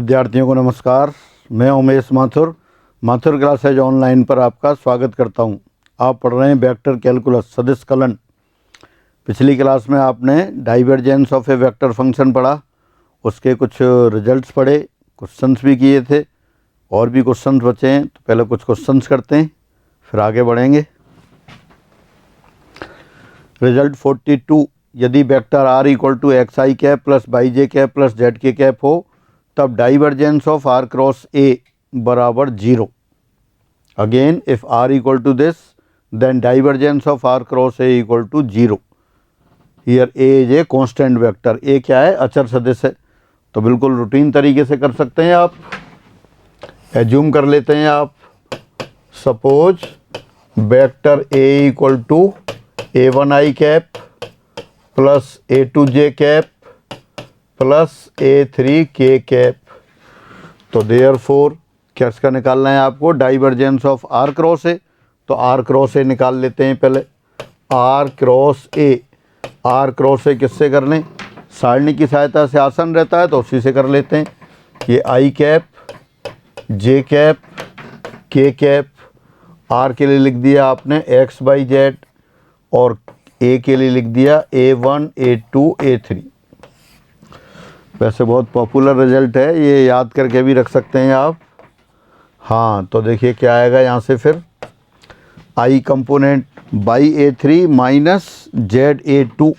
विद्यार्थियों को नमस्कार। मैं उमेश माथुर माथुर क्लासेज ऑनलाइन पर आपका स्वागत करता हूं। आप पढ़ रहे हैं वेक्टर कैलकुलस सदिश कलन। पिछली क्लास में आपने divergence of A vector function पढ़ा, उसके कुछ रिजल्ट्स पढ़े, क्वेश्चंस भी किए थे और भी क्वेश्चंस बचे हैं। तो पहले कुछ क्वेश्चंस करते हैं, फिर आगे बढ़ेंगे। रिजल्ट 42, यदि vector R equal to X I cap plus Y J cap plus Z के कैप हो तब divergence of R cross A बराबर 0। Again if R equal to this then divergence of R cross A equal to 0। Here A is a constant vector. A क्या है? अचर सदिश है। तो बिल्कुल रूटीन तरीके से कर सकते हैं आप। एज्यूम कर लेते हैं आप, suppose vector A equal to a1i cap plus a2j cap plus a3k cap. तो देयरफॉर क्या इसका निकालना है आपको? Divergence of R cross A. तो आर क्रॉस ए निकाल लेते हैं पहले। R cross A, R cross A किससे कर लें? सारणी की सहायता से आसान रहता है तो उसी से कर लेते हैं। ये आई कैप, जे कैप, के कैप। आर के लिए लिख दिया आपने एक्स बाई जेड और ए के लिए लिख दिया A1, A2, A3। वैसे बहुत पॉपुलर रिजल्ट है, ये याद करके भी रख सकते हैं आप। हाँ, तो देखिए क्या आएगा यहाँ से फिर। I component Y A3 minus ZA2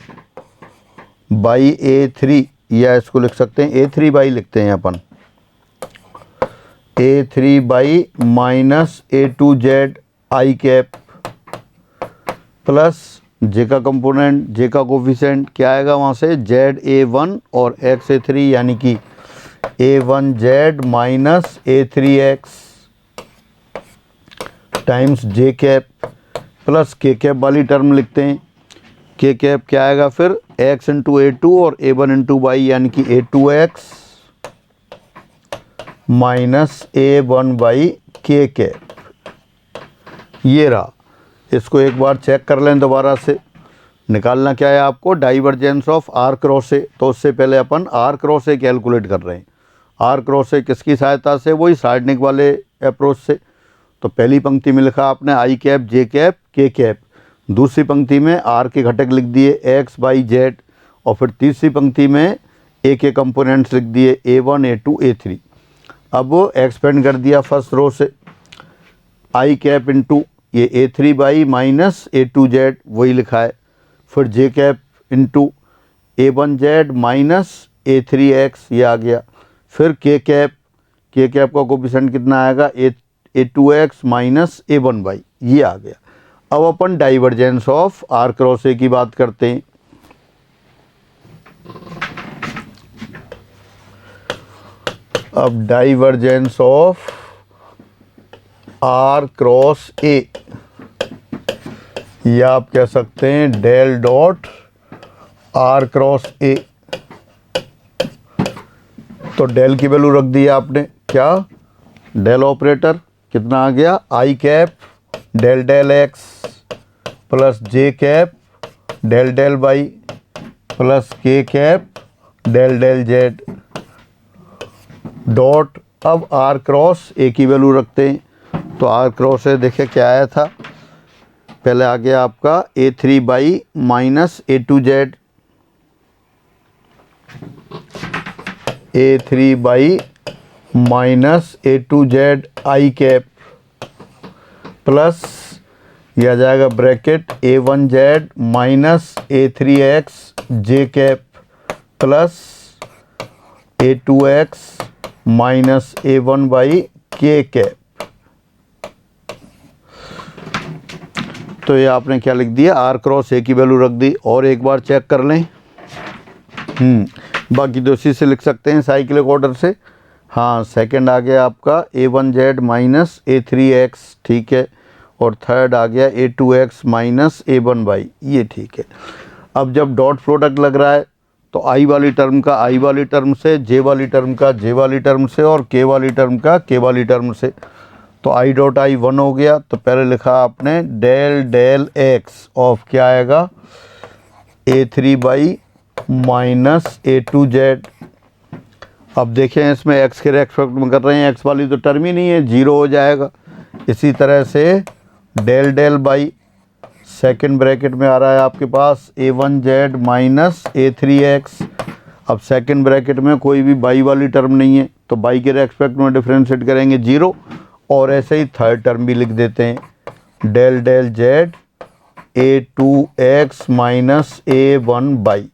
Y A3, या इसको लिख सकते हैं A3 बाई लिखते हैं अपन। A3 Y minus A2Z I cap plus J का कंपोनेंट, जे का कोफिशिएंट क्या आएगा वहाँ से? ZA1 और XA3 यानी कि A1Z माइनस A3X टाइम्स जे कैप प्लस के कैप वाली टर्म लिखते हैं। के कैप क्या आएगा फिर? X इंटू A2 और A1 इंटू वाई यानी कि A2X minus A1 Y K cap. ये रहा। इसको एक बार चेक कर लें दोबारा से। निकालना क्या है आपको? Divergence of R cross A. तो उससे पहले अपन आर क्रॉस ए कैलकुलेट कर रहे हैं। आर क्रॉस ए किसकी सहायता से? वही सारणी वाले अप्रोच से। तो पहली पंक्ति में लिखा आपने आई कैप, जे कैप, के कैप। दूसरी पंक्ति में आर के घटक लिख दिए एक्स बाई जेड और फिर तीसरी पंक्ति में ए के कंपोनेंट्स लिख दिए A1, A2, A3। अब एक्सपेंड कर दिया फर्स्ट रो से। आई कैप इंटू ये A3 बाई माइनस A2Z वही लिखा है। फिर जे cap into A1Z minus A3X ये आ गया। फिर के कैप का कोफिशिएंट कितना आएगा? A2X माइनस A1 बाई ये आ गया। अब अपन divergence of R cross A की बात करते हैं। अब divergence of R cross A, या आप कह सकते हैं del dot R cross A. तो डेल की वैल्यू रख दी आपने। क्या? डेल ऑपरेटर कितना आ गया? I cap del del X plus J cap del del Y plus K cap del del Z dot. अब आर क्रॉस ए की वैल्यू रखते हैं। तो आर क्रॉस ए देखिए क्या आया था? पहले आ गया आपका A3 Y minus A2Z, A3 Y minus A2Z I cap plus यह आ जाएगा bracket A1Z minus A3X J cap plus A2X minus A1 Y K cap. तो ये आपने क्या लिख दिया? आर क्रॉस ए की वैल्यू रख दी। और एक बार चेक कर लें। बाकी तो इसी से लिख सकते हैं साइक्लिक ऑर्डर से। हाँ, सेकंड आ गया आपका A1Z माइनस A3X, ठीक है। और थर्ड आ गया A2X माइनस A1 बाई ये, ठीक है। अब जब डॉट प्रोडक्ट लग रहा है तो आई वाली टर्म का आई वाली टर्म से, जे वाली टर्म का जे वाली टर्म से और के वाली टर्म का के वाली टर्म से। तो आई डॉट आई 1 हो गया। तो पहले लिखा आपने डेल डेल एक्स ऑफ क्या आएगा? A3 बाई माइनस A2Z अब देखें इसमें x के रेस्पेक्ट में कर रहे हैं, x वाली तो टर्म ही नहीं है, 0 हो जाएगा। इसी तरह से del del Y second bracket में आ रहा है आपके पास a1z माइनस a3x। अब सेकंड ब्रैकेट में कोई भी बाई वाली टर्म नहीं है तो बाई के रेस्पेक्ट में डिफ्रेंशिएट करेंगे 0, और ऐसे ही थर्ड टर्म भी लिख देते हैं del del z a2x minus a1 Y.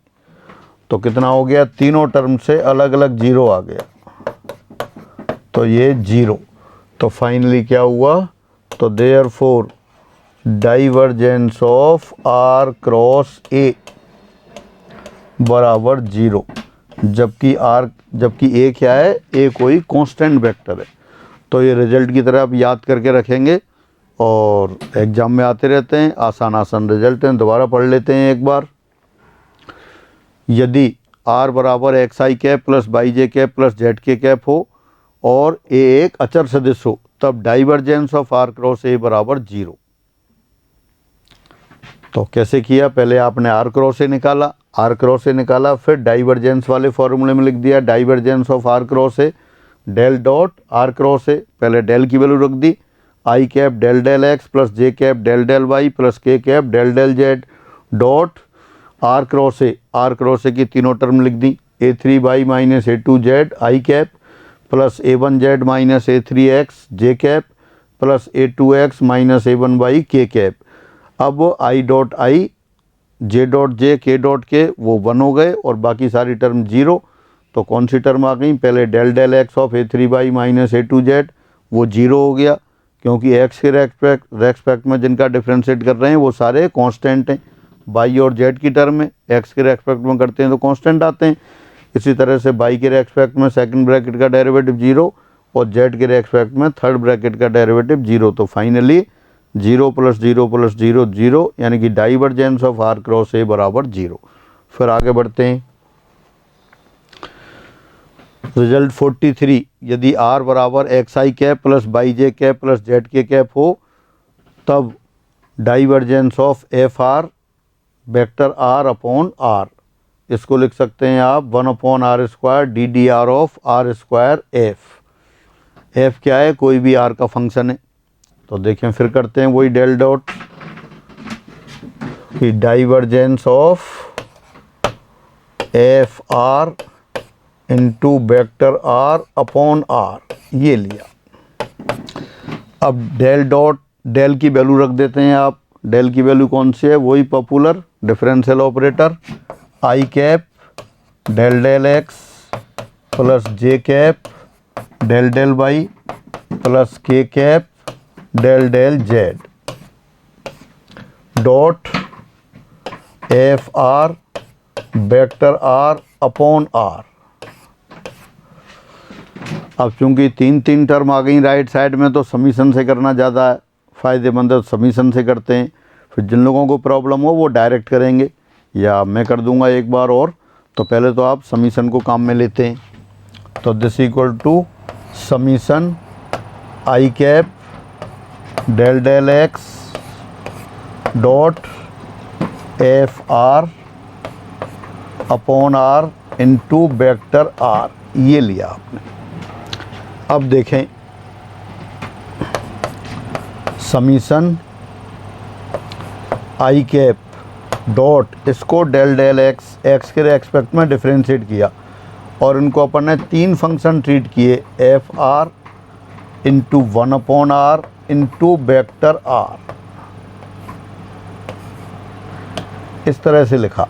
तो कितना हो गया, तीनों टर्म से अलग अलग 0 आ गया, तो ये 0। तो फाइनली क्या हुआ, तो therefore divergence of r cross a बराबर 0, जबकि a क्या है, a कोई कांस्टेंट वेक्टर है। तो ये रिजल्ट की तरह आप याद करके रखेंगे और एग्ज़ाम में आते रहते हैं, आसान आसान रिजल्ट हैं। दोबारा पढ़ लेते हैं एक बार। यदि r बराबर x I cap plus by J cap plus Z के कैप हो और a एक अचर सदिश हो, तब divergence of r cross a बराबर 0। तो कैसे किया, पहले आपने r क्रॉस a निकाला, फिर डाइवर्जेंस वाले फॉर्मूले में लिख दिया divergence of r cross a del dot r cross a। पहले डेल की वैल्यू रख दी, I cap del del X plus J cap del del Y plus K cap del del Z dot R cross A की तीनों term लिख दी, a3 Y minus a2z I cap plus a1z minus a3x J cap plus a2x minus a1 Y K cap. अब i dot I, J dot J, के dot के वो 1 हो गए और बाकी सारी टर्म 0। तो कौन सी टर्म आ गई, पहले del del x of a3 Y minus a2z वो 0 हो गया, क्योंकि x के रेस्पेक्ट में जिनका डिफ्रेंशिएट कर रहे हैं वो सारे कांस्टेंट हैं। बाई और जेड की टर्म में x के रेस्पेक्ट में करते हैं तो कांस्टेंट आते हैं। इसी तरह से बाई के रेस्पेक्ट में सेकंड ब्रैकेट का डेरिवेटिव 0 और जेड के रेस्पेक्ट में थर्ड ब्रैकेट का डेरिवेटिव 0। तो फाइनली 0 प्लस 0 प्लस 0 0, यानी कि divergence of r cross a बराबर 0। फिर आगे बढ़ते हैं। रिजल्ट 43, यदि r बराबर x I cap plus by J cap plus Z के कैप हो, तब divergence of F R vector r upon r, इसको लिख सकते हैं आप 1 upon are square D D R of R square F. F क्या है, कोई भी r का फंक्शन है। तो देखें फिर करते हैं वही डेल डॉट कि divergence of F R into vector r upon r, ये लिया। अब डेल डॉट, डेल की वैल्यू रख देते हैं आप। डेल की वैल्यू कौन सी है, वही popular differential operator I cap del del X plus J cap del del Y plus K cap del del Z dot F R vector r upon r। अब चूंकि तीन टर्म आ गई राइट साइड में, तो समीशन से करना ज़्यादा फ़ायदेमंद है, तो समीशन से करते हैं। फिर जिन लोगों को प्रॉब्लम हो वो डायरेक्ट करेंगे या मैं कर दूंगा एक बार और। तो पहले तो आप समीशन को काम में लेते हैं। तो this equal to summation I cap del del X dot F R upon are into vector r, ये लिया आपने। अब देखें समीशन आई कैप डॉट, इसको डेल डेल एक्स, एक्स के रेस्पेक्ट में डिफ्रेंशिएट किया और इनको अपन ने 3 फंक्शन ट्रीट किए, F R into 1 upon are into vector r, इस तरह से लिखा।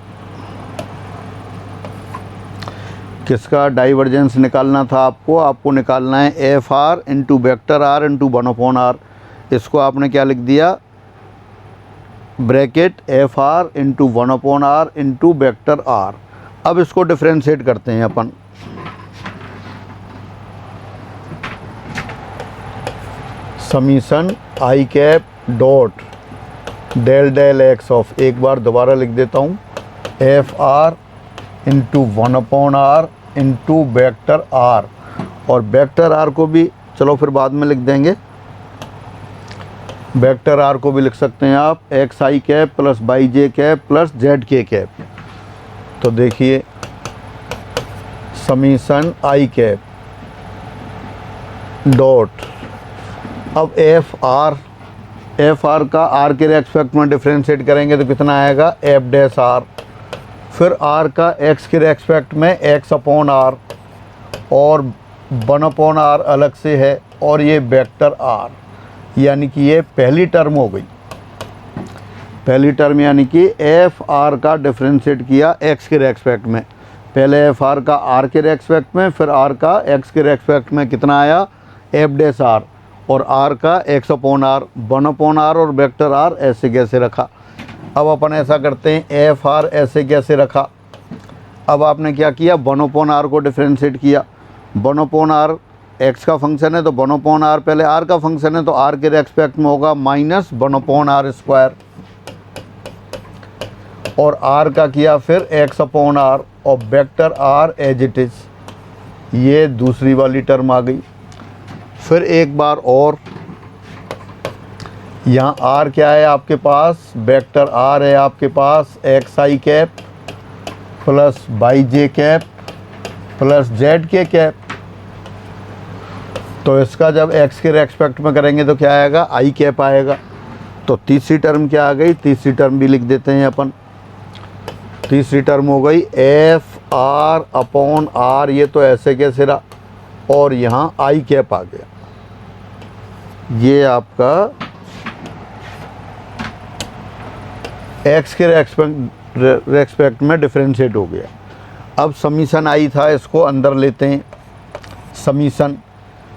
किसका डाइवर्जेंस निकालना था आपको निकालना है F R into vector r into 1 upon r। इसको आपने क्या लिख दिया, bracket F R into 1 upon r into vector r। अब इसको डिफ्रेंशिएट करते हैं अपन। Summation I cap dot del del x of, एक बार दोबारा लिख देता हूँ, F R into 1 upon r into vector r, और वेक्टर r को भी चलो फिर बाद में लिख देंगे। वेक्टर r को भी लिख सकते हैं आप x I cap plus by J cap plus Z के कैप। तो देखिए समीशन आई कैप डॉट, अब एफ आर का आर के रेस्पेक्ट में डिफ्रेंशिएट करेंगे तो कितना आएगा एफ डैश आर, फिर आर का एक्स के रेस्पेक्ट में एक्स अपॉन आर और 1 अपॉन आर अलग से है और ये वेक्टर आर, यानी कि ये पहली टर्म हो गई। पहली टर्म यानी कि एफ आर का डिफ्रेंशिएट किया एक्स के रेस्पेक्ट में, पहले एफ आर का आर के रेस्पेक्ट में, फिर आर का एक्स के रेस्पेक्ट में कितना आया एफ डैश आर, और आर का x upon R 1 upon are और वेक्टर आर ऐसे कैसे रखा। अब अपन ऐसा करते हैं, एफ आर ऐसे कैसे रखा। अब आपने क्या किया 1 अपॉन आर को डिफ्रेंशिएट किया, 1 अपॉन आर एक्स का फंक्शन है तो 1 अपॉन आर पहले आर का फंक्शन है तो आर के रेस्पेक्ट में होगा माइनस 1 अपॉन आर स्क्वायर, और आर का किया फिर एक्स अपॉन आर और vector R as it is, ये दूसरी वाली टर्म आ गई। फिर एक बार और यहाँ आर क्या है आपके पास, वेक्टर आर है आपके पास एक्स आई cap plus Y J cap plus Z के कैप, तो इसका जब एक्स के रेस्पेक्ट में करेंगे तो क्या आएगा आई कैप आएगा। तो तीसरी टर्म क्या आ गई, तीसरी टर्म भी लिख देते हैं अपन। तीसरी टर्म हो गई एफ आर अपॉन आर, ये तो ऐसे कैसे रहा, और यहाँ आई कैप आ गया, ये आपका एक्स के रेस्पेक्ट में डिफ्रेंशिएट हो गया। अब समीशन आई था, इसको अंदर लेते हैं। समीशन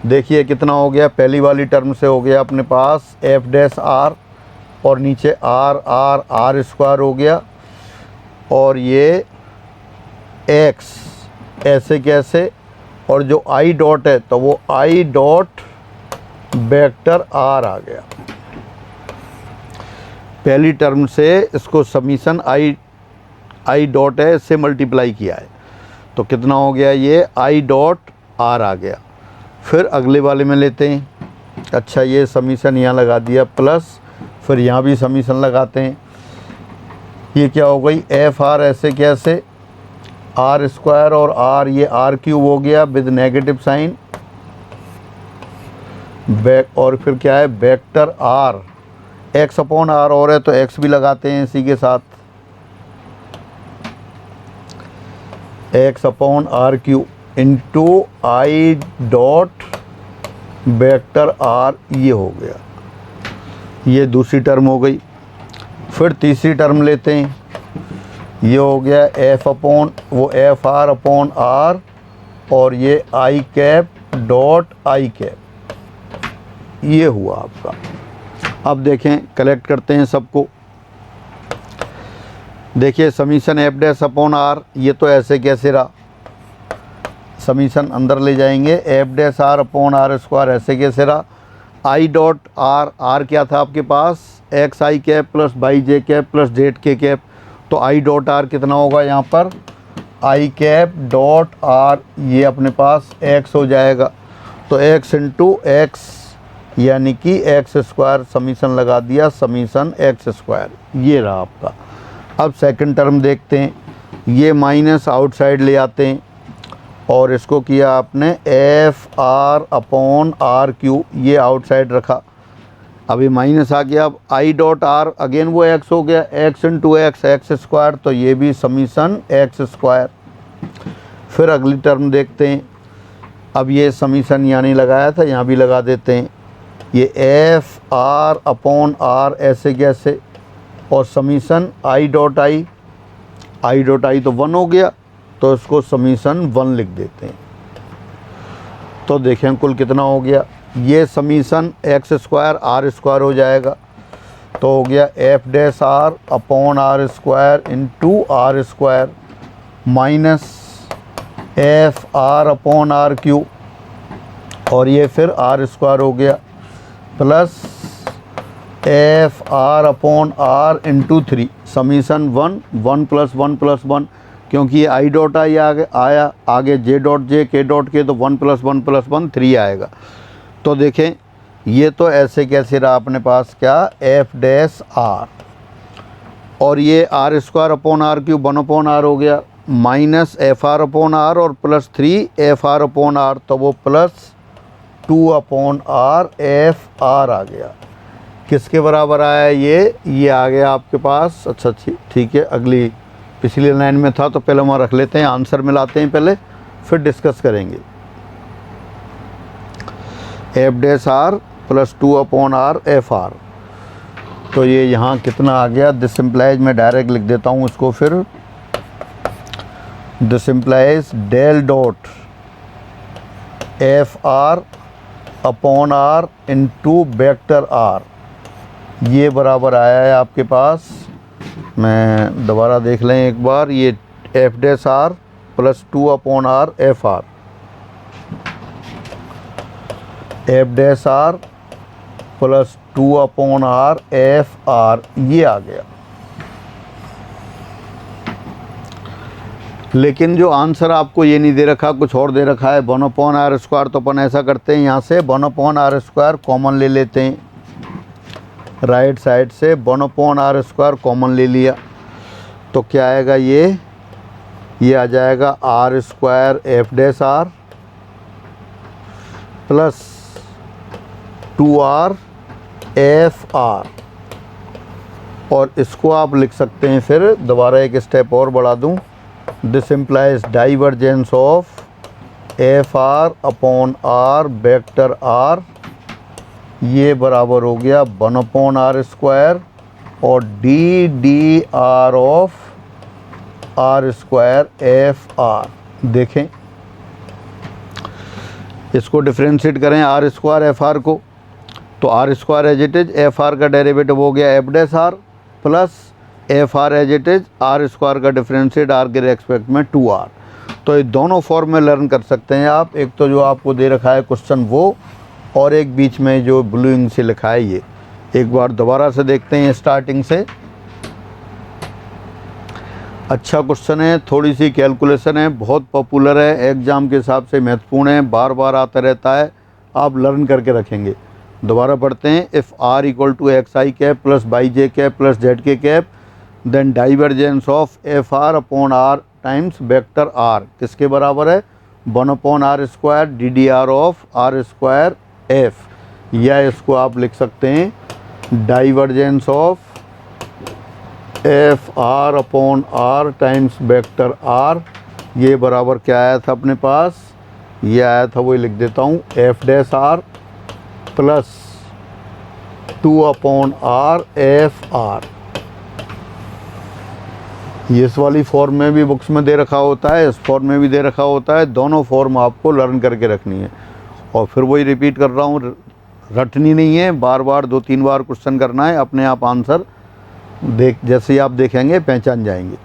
देखिए कितना हो गया, पहली वाली टर्म से हो गया अपने पास एफ डैश आर और नीचे आर आर आर स्क्वायर हो गया, और ये एक्स ऐसे कैसे, और जो आई डॉट है तो वो आई डॉट वेक्टर आर आ गया। पहली टर्म से इसको समीशन आई डॉट है इससे मल्टीप्लाई किया है तो कितना हो गया, ये आई डॉट आर आ गया। फिर अगले वाले में लेते हैं, अच्छा ये समीशन यहाँ लगा दिया प्लस, फिर यहाँ भी समीशन लगाते हैं। ये क्या हो गई एफ आर ऐसे कैसे, आर स्क्वायर और आर, ये आर क्यूब हो गया विद नेगेटिव साइन बैक, और फिर क्या है vector R x upon are और है तो एक्स भी लगाते हैं इसी के साथ, X upon are cube into I dot vector R, ये हो गया, ये दूसरी टर्म हो गई। फिर तीसरी टर्म लेते हैं, ये हो गया एफ अपॉन वो एफ आर अपॉन आर और ये आई कैप डॉट आई कैप, ये हुआ आपका। अब देखें कलेक्ट करते हैं सबको। देखिए summation F dash upon R, ये तो ऐसे कैसे रहा, समीशन अंदर ले जाएंगे, F dash are upon are square ऐसे कैसे रहा, आई डॉट आर, आर क्या था आपके पास एक्स आई cap plus Y J cap plus Z के कैप, तो आई डॉट आर कितना होगा यहाँ पर आई कैप डॉट आर, ये अपने पास एक्स हो जाएगा, तो एक्स इंटू एक्स यानी कि एक्स स्क्वायर, समीशन लगा दिया समीशन एक्स स्क्वायर, ये रहा आपका। अब सेकंड टर्म देखते हैं, ये माइनस आउटसाइड ले आते हैं और इसको किया आपने F R upon are cube, ये आउटसाइड रखा, अभी माइनस आ गया। अब आई डॉट आर अगेन वो एक्स हो गया, X into x x square, तो ये भी समीशन एक्स स्क्वायर। फिर अगली टर्म देखते हैं, अब ये समीशन यहाँ नहीं लगाया था, यहाँ भी लगा देते हैं, ये एफ आर अपॉन आर ऐसे कैसे, और समीशन आई डॉट आई तो 1 हो गया, तो इसको समीशन 1 लिख देते हैं। तो देखें कुल कितना हो गया, ये summation x square R square हो जाएगा, तो हो गया F dash are upon are square into are square minus F R upon are cube, और ये फिर आर स्क्वायर हो गया plus F R upon are into 3 summation 1 plus 1 plus 1, क्योंकि ये आई डॉट आई आया आगे जे डॉट जे के डॉट के, तो 1 प्लस 1 प्लस 1 3 आएगा। तो देखें ये तो ऐसे कैसे रहा अपने पास क्या एफ डैश आर, और ये are square upon are cube 1 upon R हो गया, minus F R upon are और plus 3 F R upon are, तो वो plus 2 upon are F R आ गया। किसके बराबर आया ये आ गया आपके पास। अच्छा ठीक है, अगली पिछली लाइन में था तो पहले वहाँ रख लेते हैं, आंसर मिलाते हैं पहले, फिर डिस्कस करेंगे। F dash are plus 2 upon are F are, तो ये यहाँ कितना आ गया। दिस इम्प्लाइज, मैं डायरेक्ट लिख देता हूँ इसको फिर, this implies del dot F R upon are into vector R, ये बराबर आया है आपके पास। मैं दोबारा देख लें एक बार, ये F dash are plus 2 upon are F are, F dash are plus 2 upon are F are, ये आ गया। लेकिन जो आंसर आपको ये नहीं दे रखा, कुछ और दे रखा है 1 अपॉन आर स्क्वायर। तो अपन ऐसा करते हैं, यहाँ से 1 अपॉन आर स्क्वायर कॉमन ले लेते हैं, राइट साइड से 1 अपॉन आर स्क्वायर कॉमन ले लिया, तो क्या आएगा ये आ जाएगा R square F dash are plus 2r F are, और इसको आप लिख सकते हैं फिर, दोबारा एक स्टेप और बढ़ा दूं, this implies divergence of F R upon R vector R, ये बराबर हो गया 1 अपॉन आर स्क्वायर और D R of R square F R. देखें, इसको डिफ्रेंशिएट करें आर स्क्वायर एफ आर को, तो R square as it is, F are का डेरिवेटिव हो गया F dash are plus F R as it is, R square का differentiate R के रेस्पेक्ट में 2r। तो ये दोनों फॉर्म में लर्न कर सकते हैं आप, एक तो जो आपको दे रखा है क्वेश्चन वो, और एक बीच में जो ब्लू इंक से लिखा है ये। एक बार दोबारा से देखते हैं स्टार्टिंग से। अच्छा क्वेश्चन है, थोड़ी सी कैलकुलेशन है, बहुत पॉपुलर है, एग्ज़ाम के हिसाब से महत्वपूर्ण है, बार बार आता रहता है, आप लर्न करके रखेंगे। दोबारा पढ़ते हैं, if R equal to X I cap plus by J cap plus Z के cap, then divergence of F R upon R times vector R किसके बराबर है, 1 upon are square D D R of R square F, या इसको आप लिख सकते हैं divergence of F R upon R times vector R, ये बराबर क्या आया था अपने पास, ये आया था, वही लिख देता हूँ, F dash are plus 2 upon are F are. ये इस वाली फॉर्म में भी बुक्स में दे रखा होता है, इस फॉर्म में भी दे रखा होता है, दोनों फॉर्म आपको लर्न करके रखनी है। और फिर वही रिपीट कर रहा हूँ, रटनी नहीं है, बार बार 2-3 बार क्वेश्चन करना है, अपने आप आंसर जैसे ही आप देखेंगे पहचान जाएंगे।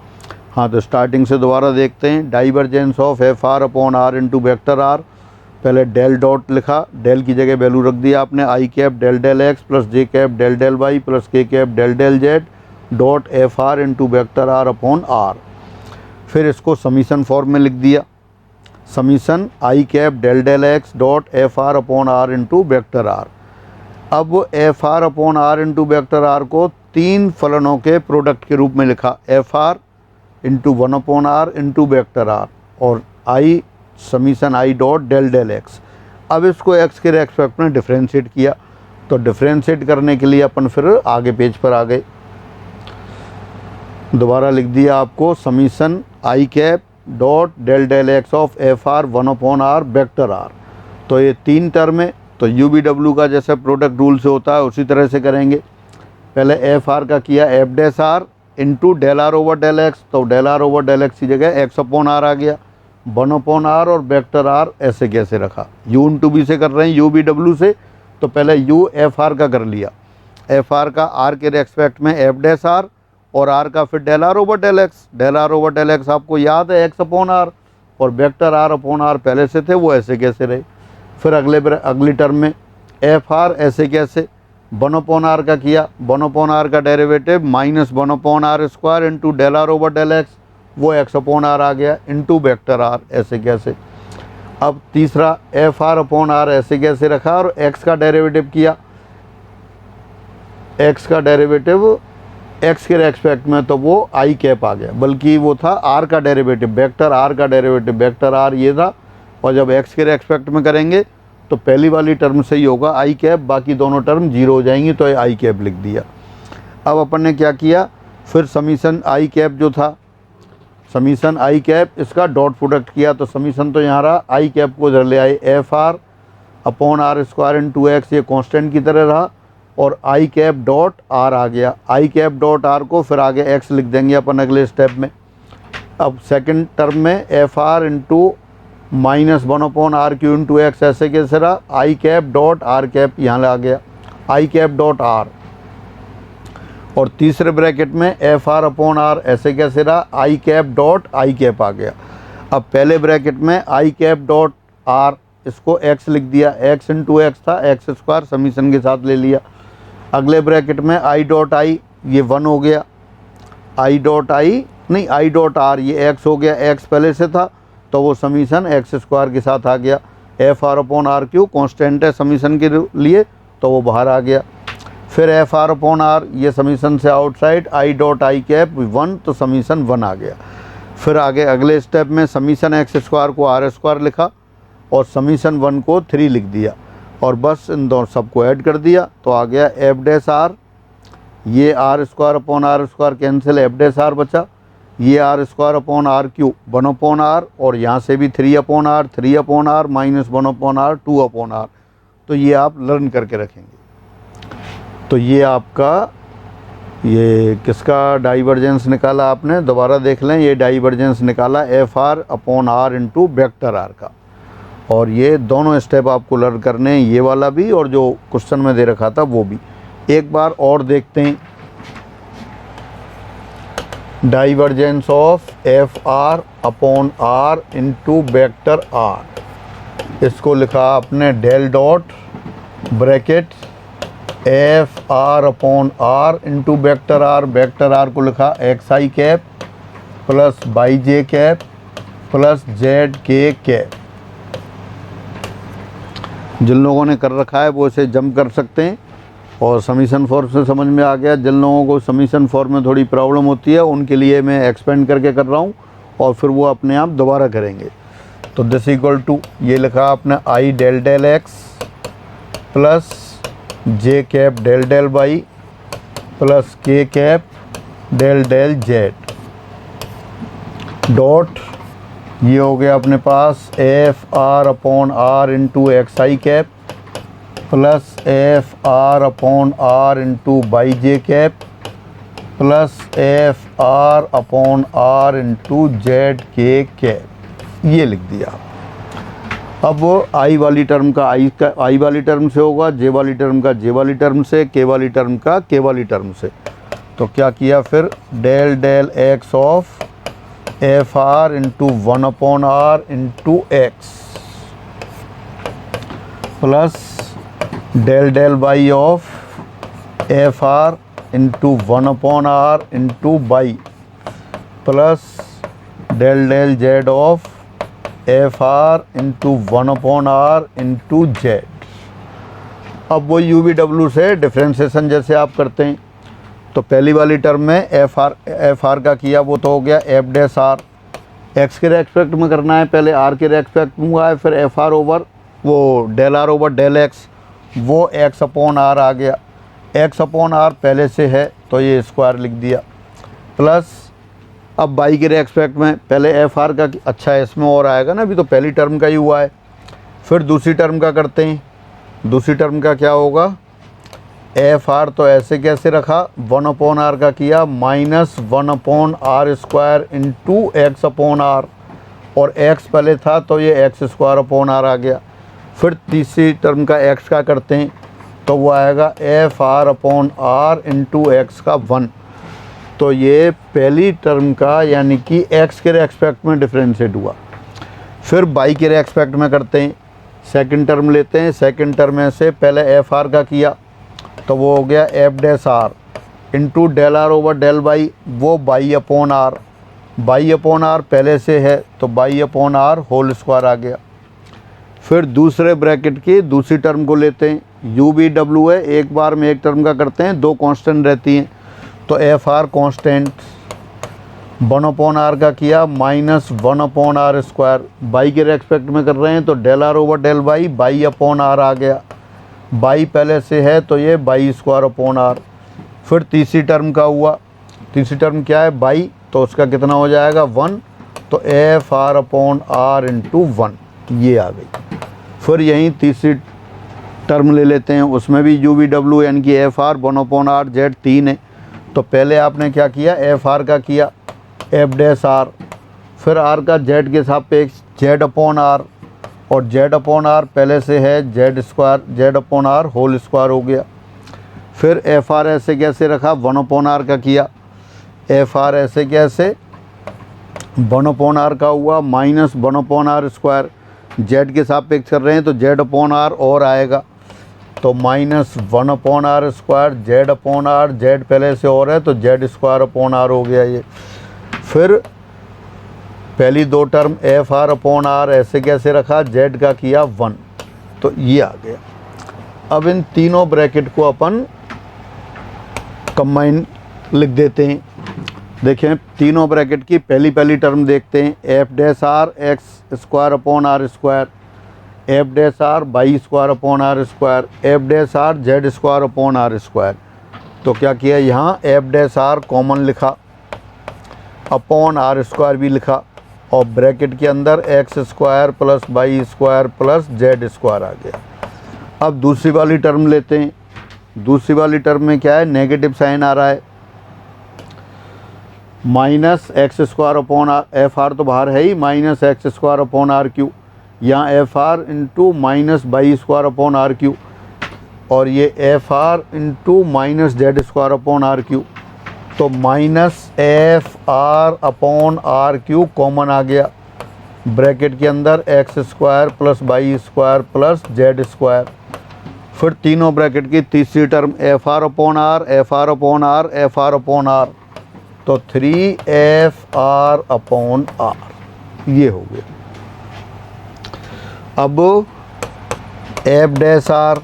हाँ, तो स्टार्टिंग से दोबारा देखते हैं, divergence of F R upon are into vector R, पहले डेल डॉट लिखा, डेल की जगह वैल्यू रख दी आपने, I cap del del X plus J cap del del Y plus K cap del del Z dot F R into vector R upon R. फिर इसको summation form में लिख दिया, summation I cap del del X dot F R upon are into vector are. अब F R upon are into vector R को 3 फलनों के product के रूप में लिखा, F R into 1 upon are into vector R, और I summation I dot del del X. अब इसको एक्स के रेस्पेक्ट में डिफ्रेंशिएट किया, तो डिफ्रेंशिएट करने के लिए अपन फिर आगे पेज पर आ गए, दोबारा लिख दिया आपको summation I cap dot del del x of F R 1 upon R vector R. तो ये 3 टर्म है, तो यू बी डब्ल्यू का जैसे प्रोडक्ट रूल से होता है उसी तरह से करेंगे। पहले एफ आर का किया F dash are into del are over del x, तो del are over del X की जगह एक्स अपॉन आर आ गया, 1 अपॉन आर और वेक्टर आर ऐसे कैसे रखा, यू इंटू बी से कर रहे हैं, यू बी डब्ल्यू से, तो पहले यू एफ आर का कर लिया, एफ आर का आर के रेस्पेक्ट में एफ डैश आर और आर का फिर del are over del x, del are over del x आपको याद है एक्स अपॉन आर, और वेक्टर आर अपॉन आर पहले से थे वो ऐसे कैसे रहे। फिर अगली टर्म में एफ आर ऐसे कैसे, 1 अपॉन आर का किया, 1 अपॉन आर का derivative minus 1 upon are square into del are over del x, वो एक्स अपॉन आर आ गया इंटू वेक्टर आर ऐसे कैसे। अब तीसरा एफ आर अपॉन आर ऐसे कैसे रखा और एक्स का डेरिवेटिव किया, एक्स का डेरिवेटिव एक्स के रेस्पेक्ट में तो वो आई कैप आ गया, बल्कि वो था आर का डेरिवेटिव, वेक्टर आर का डेरिवेटिव, वेक्टर आर ये था। और जब एक्स के रेस्पेक्ट में करेंगे तो पहली वाली टर्म से ही होगा आई कैप, बाकी दोनों टर्म जीरो हो जाएंगी, तो ये आई कैप लिख दिया। अब अपन ने क्या किया, फिर समीशन आई कैप जो था, समीशन आई कैप, इसका डॉट प्रोडक्ट किया, तो समीशन तो यहाँ रहा, आई कैप को इधर ले आए, F R upon are square in 2x, ये कांस्टेंट की तरह रहा, और आई कैप डॉट आर आ गया। आई कैप डॉट आर को फिर आगे x लिख देंगे अपन अगले स्टेप में। अब सेकंड टर्म में F R into -1 upon are cube into X, ऐसे कैसे रहा, I cap dot R cap यहाँ आ गया, आई कैप डॉट आर। और तीसरे ब्रैकेट में एफ आर अपॉन आर, ऐसे कैसे रहा, I cap dot I cap आ गया। अब पहले ब्रैकेट में आई कैप डॉट आर, इसको x लिख दिया, x इंटू एक्स था, एक्स स्क्वायर समीशन के साथ ले लिया। अगले ब्रैकेट में आई डॉट आई, ये 1 हो गया, आई डॉट आई नहीं, आई डॉट आर, ये x हो गया, x पहले से था तो वो समीशन एक्स स्क्वायर के साथ आ गया। F R upon are cube constant है समीशन के लिए, तो वो बाहर आ गया। फिर एफ आर अपॉन आर, ये समीशन से outside, I dot I cap 1, तो समीशन 1 आ गया। फिर आगे अगले स्टेप में समीशन एक्स स्क्वायर को आर स्क्वायर लिखा और समीशन 1 को 3 लिख दिया, और बस इन दोनों सबको ऐड कर दिया, तो आ गया एफ डैश आर, ये are square upon are square cancel, F dash R बचा, ये are square upon are cube 1 upon are, और यहाँ से भी 3 upon are, 3 upon R -1 upon R, 2 upon are. तो ये आप लर्न करके रखेंगे। तो ये आपका, ये किसका डाइवर्जेंस निकाला आपने, दोबारा देख लें, ये डाइवर्जेंस निकाला F R upon are into vector R का। और ये दोनों स्टेप आपको लर्न करने हैं, ये वाला भी और जो क्वेश्चन में दे रखा था वो भी। एक बार और देखते हैं, divergence of F R upon are into vector R, इसको लिखा आपने del dot bracket F R upon are into vector R, vector R को लिखा X I cap plus by J cap plus Z के कैप। जिन लोगों ने कर रखा है वो इसे जंप कर सकते हैं, और समीशन फॉर्म से समझ में आ गया। जिन लोगों को समीशन फॉर्म में थोड़ी प्रॉब्लम होती है उनके लिए मैं एक्सपेंड करके कर रहा हूँ, और फिर वो अपने आप दोबारा करेंगे। तो दिस इक्वल टू, ये लिखा आपने I del del X plus J cap del del Y plus K cap del del Z dot, ये हो गया अपने पास F R upon are into X I cap plus F R upon are into Y J cap plus F R upon are into Z के cap, ये लिख दिया। अब आई वाली टर्म का आई वाली टर्म से होगा, जे वाली टर्म का जे वाली टर्म से, के वाली टर्म का के वाली टर्म से। तो क्या किया फिर, del del x of F R into 1 upon are into X plus del del Y of F R into 1 upon are into Y plus del del Z of F R into 1 upon are into Z. अब वो U V W से differentiation जैसे आप करते हैं, तो पहली वाली टर्म में एफ आर का किया, वो तो हो गया एफ डैश आर, एक्स के रेस्पेक्ट में करना है, पहले आर के रेस्पेक्ट में हुआ है, फिर एफ आर ओवर वो del are over del x, वो एक्स अपॉन आर आ गया, एक्स अपॉन आर पहले से है तो ये स्क्वायर लिख दिया, प्लस अब बाई के रेस्पेक्ट में पहले एफ आर का, अच्छा इसमें और आएगा ना, अभी तो पहली टर्म का ही हुआ है। फिर दूसरी टर्म का करते हैं, दूसरी टर्म का क्या होगा, एफ आर तो ऐसे कैसे रखा, 1 अपॉन आर का किया -1 upon are square into x upon are, और एक्स पहले था तो ये एक्स स्क्वायर अपॉन आर आ गया। फिर तीसरी टर्म का एक्स का करते हैं, तो वो आएगा F R upon are into X का 1, तो ये पहली टर्म का यानी कि एक्स के रेस्पेक्ट में डिफ्रेंशिएट हुआ। फिर बाई के रेस्पेक्ट में करते हैं, सेकंड टर्म लेते हैं, सेकंड टर्म में से पहले एफ आर का किया तो वो हो गया F dash are into del are over del Y, वो Y upon R, Y upon are पहले से है तो Y upon R whole square आ गया। फिर दूसरे ब्रैकेट की दूसरी टर्म को लेते हैं, यू बी डब्ल्यू है, एक बार में एक टर्म का करते हैं, दो कांस्टेंट रहती हैं, तो एफ आर कॉन्स्टेंट 1/r का किया -1/r², बाई के रेस्पेक्ट में कर रहे हैं तो del are over del Y upon are आ गया, बाई पहले से है तो ये बाई²/r। फिर तीसरी टर्म का हुआ, तीसरी टर्म क्या है बाई, तो उसका कितना हो जाएगा 1, तो F R upon are into 1 ये आ गई। फिर यहीं तीसरी टर्म ले लेते हैं, उसमें भी यू वी डब्ल्यू यानी कि एफ आर 1/r जेड 3 है। तो पहले आपने क्या किया, एफ आर का किया एफ डैश आर, फिर आर का जेड के सापेक्ष जेड/r, और जेड/r पहले से है जेड² जेड/r होल स्क्वायर हो गया। फिर एफ आर ऐसे कैसे रखा, 1/r का किया, एफ आर ऐसे कैसे 1/r का हुआ -1/r², जेड के सापेक्ष कर रहे हैं तो जेड/r और आएगा, तो -1/r², जेड/r, जेड पहले से और है तो जेड²/r हो गया ये। फिर पहली दो term F R upon are ऐसे कैसे रखा, जेड का किया 1, तो ये आ गया। अब इन तीनों ब्रैकेट को अपन कंबाइन लिख देते हैं। देखें तीनों ब्रैकेट की पहली टर्म देखते हैं, F dash R x²/r², F dash R बाई²/r², एफ डैश आर जेड²/r²। तो क्या किया यहाँ एफ डैश आर कॉमन लिखा, अपॉन r² भी लिखा, और ब्रैकेट के अंदर x² + y² + z² आ गया। अब दूसरी वाली टर्म लेते हैं, दूसरी वाली टर्म में क्या है, नेगेटिव साइन आ रहा है, -x²/r, एफ आर तो बाहर है ही, -x²/r3, यहाँ एफ आर इंटू -y²/r3, और ये एफ आर इंटू -z²/r3, तो -f/r/r³ कॉमन आ गया, ब्रैकेट के अंदर x² + y² + z²। फिर तीनों ब्रैकेट की तीसरी टर्म f/r/r, f/r/r, f/r/r, तो 3f/r/r ये हो गया। अब F dash are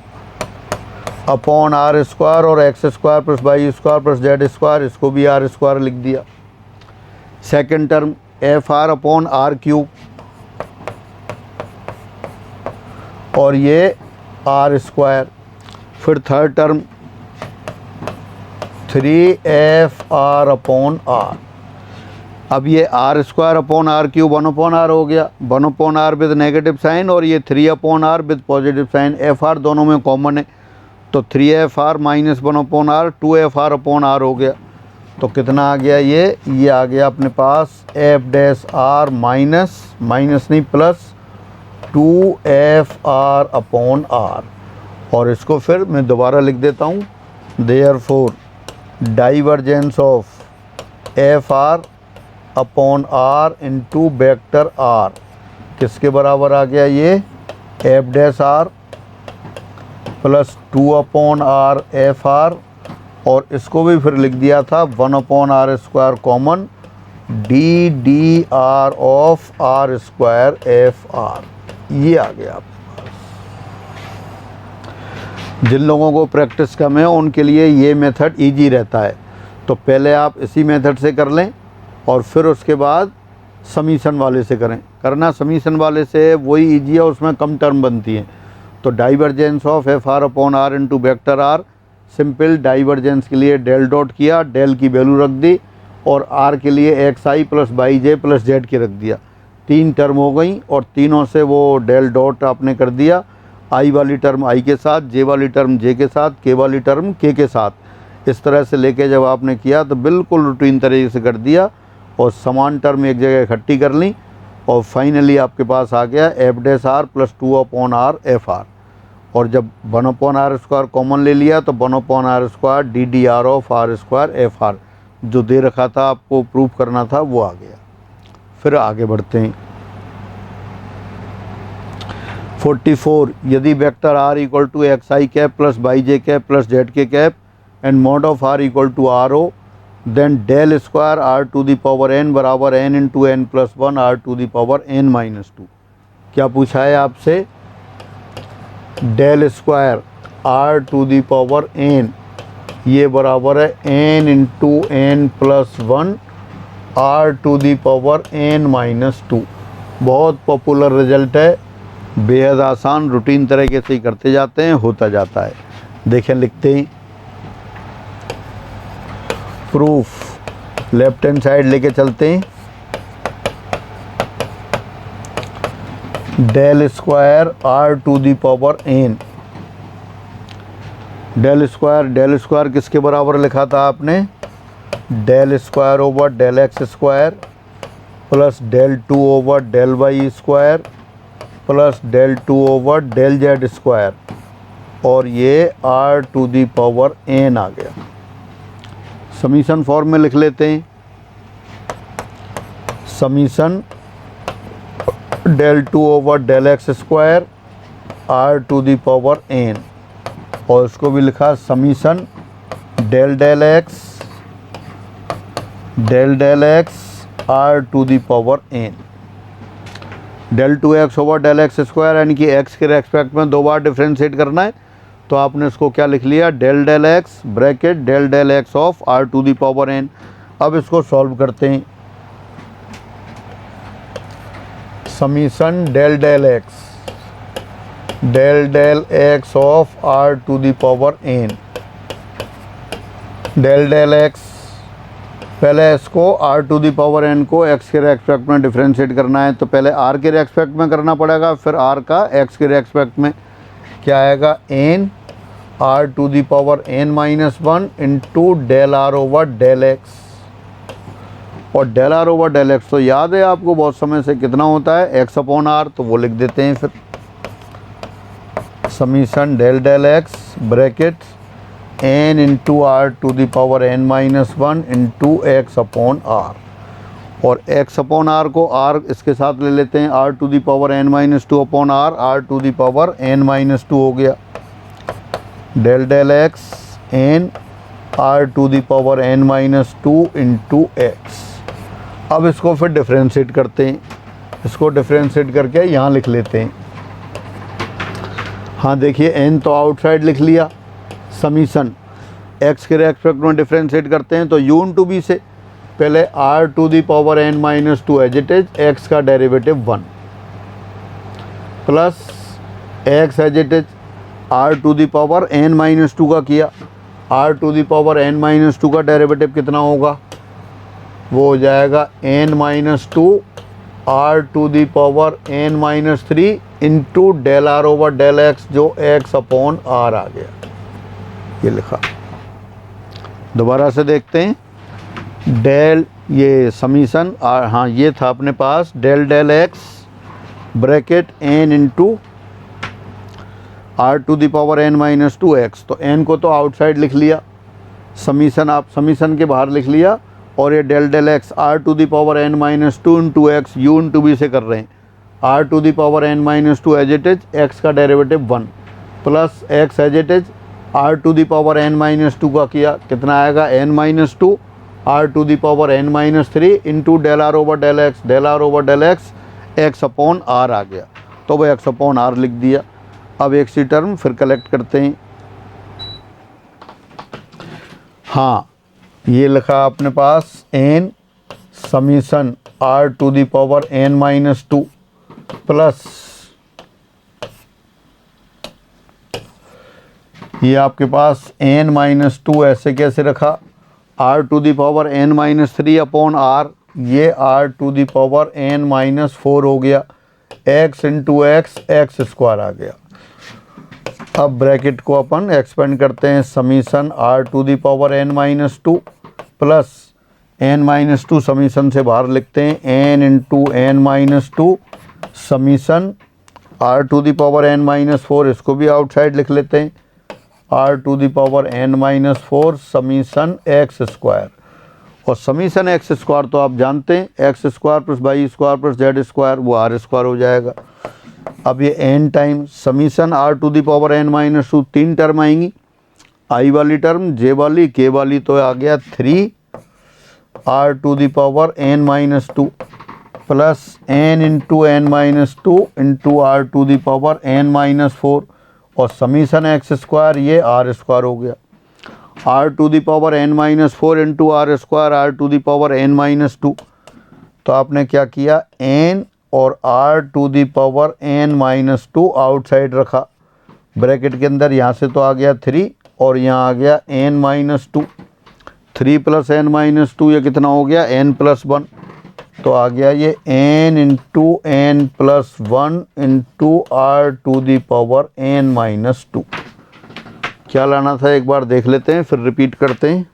upon r² और x² + y² + z², इसको भी r² लिख दिया। Second term F R upon r³ और ये r²। फिर थर्ड टर्म 3f/r/r। अब ये r²/r³ 1/r हो गया, 1/r विद नेगेटिव साइन, और ये 3/r with positive sign, F R दोनों में कॉमन है, तो 3f/r - 1/r 2f/r/r हो गया। तो कितना आ गया ये आ गया अपने पास एफ डैश आर माइनस नहीं प्लस 2f/r/r। और इसको फिर मैं दोबारा लिख देता हूँ, therefore divergence of f/r/r into vector r किसके बराबर आ गया, ये F dash are plus 2/r f/r, और इसको भी फिर लिख दिया था 1/r² common d/r of r² f/r। ये आ गया आपके पास। जिन लोगों को प्रैक्टिस कम है उनके लिए ये मेथड इजी रहता है, तो पहले आप इसी मेथड से कर लें और फिर उसके बाद समीशन वाले से करना समीशन वाले से वही इजी है, उसमें कम टर्म बनती हैं। तो divergence of f/r/r into vector r, simple divergence के लिए डेल डॉट किया, डेल की वैल्यू रख दी, और r के लिए xi + yj + z के रख दिया। तीन टर्म हो गई और तीनों से वो डेल डॉट आपने कर दिया, i वाली टर्म i के साथ, j वाली टर्म j के साथ, k वाली टर्म k के साथ। इस तरह से लेके जब आपने किया तो बिल्कुल रूटीन तरीके से कर दिया, और समान टर्म एक जगह इकट्ठी कर ली, और फाइनली आपके पास आ गया F dash are plus 2/r f/r। और जब 1/r² कॉमन ले लिया तो 1/r² d/r of r² f/r जो दे रखा था आपको प्रूफ करना था वो आ गया। फिर आगे बढ़ते हैं। 44 यदि vector r = xi cap plus yj cap plus zk cap and mod of r = r हो, देन डेल स्क्वायर r⁴n बराबर n × n + 1 r⁴n - 2। क्या पूछा है आपसे, डेल स्क्वायर r⁴n ये बराबर है n into N plus one R to the power n minus two. बहुत पॉपुलर रिजल्ट है, बेहद आसान, रूटीन तरीके से ही करते जाते हैं, होता जाता है। देखें, लिखते हैं प्रूफ, लेफ्ट हैंड साइड लेके चलते हैं। Del square are to the power n, del square किसके बराबर लिखा था आपने? Del square over del x square plus del two over del Y square plus del two over del Z square, और ये are to the power n आ गया। Summation form में लिख लेते हैं, summation del two over del x square are to the power n, और इसको भी लिखा summation del del X R to the power n। Del two X over del x square यानी कि x के रेस्पेक्ट में दो बार डिफ्रेंशिएट करना है, तो आपने इसको क्या लिख लिया? Del del x bracket del del x of are to the power n। अब इसको सॉल्व करते हैं, summation del del x of are to the power n, del del x, पहले इसको r to the power n को x के respect में differentiate करना है, तो पहले r के रेस्पेक्ट में करना पड़ेगा, फिर r का x के रेस्पेक्ट में। क्या आएगा? n R to the power n minus one into del are over del X, और del are over del x तो याद है आपको बहुत समय से, कितना होता है? x अपॉन आर, तो वो लिख देते हैं फिर, summation del del x bracket n into are to the power n minus one into x upon are, और x अपॉन आर को r इसके साथ ले लेते हैं, r to the power n minus two upon r to the power n minus two हो गया, del del x n r to the power n minus two into x. अब इसको फिर डिफ्रेंशिएट करते हैं, इसको डिफ्रेंशिएट करके यहाँ लिख लेते हैं। हाँ देखिए, n तो आउटसाइड लिख लिया, समीशन x के रेस्पेक्ट में डिफ्रेंशिएट करते हैं, तो u इंटू बी से पहले r to the power n minus two as it is x का derivative 1 plus x as it is r to the power n minus two का किया, r to the power n minus two का derivative कितना होगा? वो हो जाएगा n minus two r to the power n minus three into del are over del x, जो x upon r आ गया, ये लिखा। दोबारा से देखते हैं, डेल, ये समीशन हाँ ये था अपने पास, del del x bracket n into are to the power n minus two X, तो n को तो आउटसाइड लिख लिया, समीशन आप समीशन के बाहर लिख लिया, और ये del del X R to the power n minus two into X, U into B से कर रहे हैं, are to the power n minus two as it is X का derivative 1 plus X as it is R to the power n minus two का किया, कितना आएगा? n minus two R to the power n minus three into del are over del x, del are over del X X upon are आ गया, तो वो x upon r लिख दिया। अब एक सी टर्म फिर कलेक्ट करते हैं। हाँ, ये लिखा अपने पास n summation are to the power n minus two plus ये आपके पास n माइनस टू, ऐसे कैसे रखा? Are to the power n minus three upon R, ये are to the power n minus four हो गया, x into x x square आ गया। अब ब्रैकेट को अपन एक्सपेंड करते हैं, summation are to the power n minus two plus n minus two summation से बाहर लिखते हैं, n into n minus two summation are to the power n minus four, इसको भी आउटसाइड लिख लेते हैं, are to the power n minus four summation x square, और समीशन एक्स स्क्वायर तो आप जानते हैं, x square plus y square plus z square, वो आर स्क्वायर हो जाएगा। अब ये n time summation are to the power n minus two, तीन टर्म आएंगी, i वाली टर्म, j वाली, k वाली, तो आ गया 3 r to the power n minus two plus n into n minus two into are to the power n minus four, और summation x square, ये आर स्क्वायर हो गया। R to the power N minus 4 into are square are to the power N minus 2। तो आपने क्या किया, n और r to the power N minus 2 outside रखा ब्रैकेट के अंदर। यहाँ से तो आ गया 3 और यहाँ आ गया n minus 2। 3 plus n minus 2 ये कितना हो गया, एन प्लस 1। तो आ गया ये n into N plus 1 into are to the power N minus 2। क्या लाना था एक बार देख लेते हैं, फिर रिपीट करते हैं।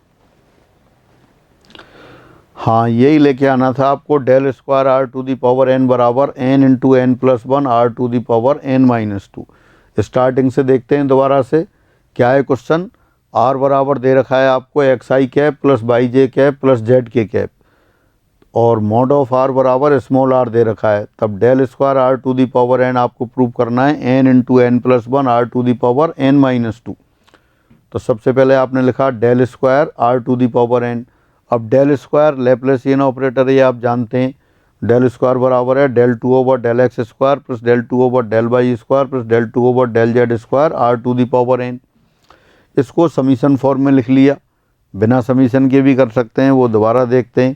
हाँ, यही लेके आना था आपको, del square are to the power N बराबर N into N plus 1 are to the power N minus 2। Starting से देखते हैं दोबारा से क्या है क्वेश्चन। आर बराबर दे रखा है आपको x I cap plus by J cap plus Z के कैप, और मॉड ऑफ आर बराबर स्मॉल आर दे रखा है। तब del square are to the power n आपको प्रूव करना है n into N plus 1 are to the power N minus 2। तो सबसे पहले आपने लिखा del square are to the power N. अब डेल स्क्वायर लैप्लासियन ऑपरेटर ये आप जानते हैं, डेल स्क्वायर बराबर है del 2 over del x square plus del 2 over del Y square plus del 2 over del Z square are to the power n. इसको summation form में लिख लिया, बिना समीशन के भी कर सकते हैं, वो दोबारा देखते हैं।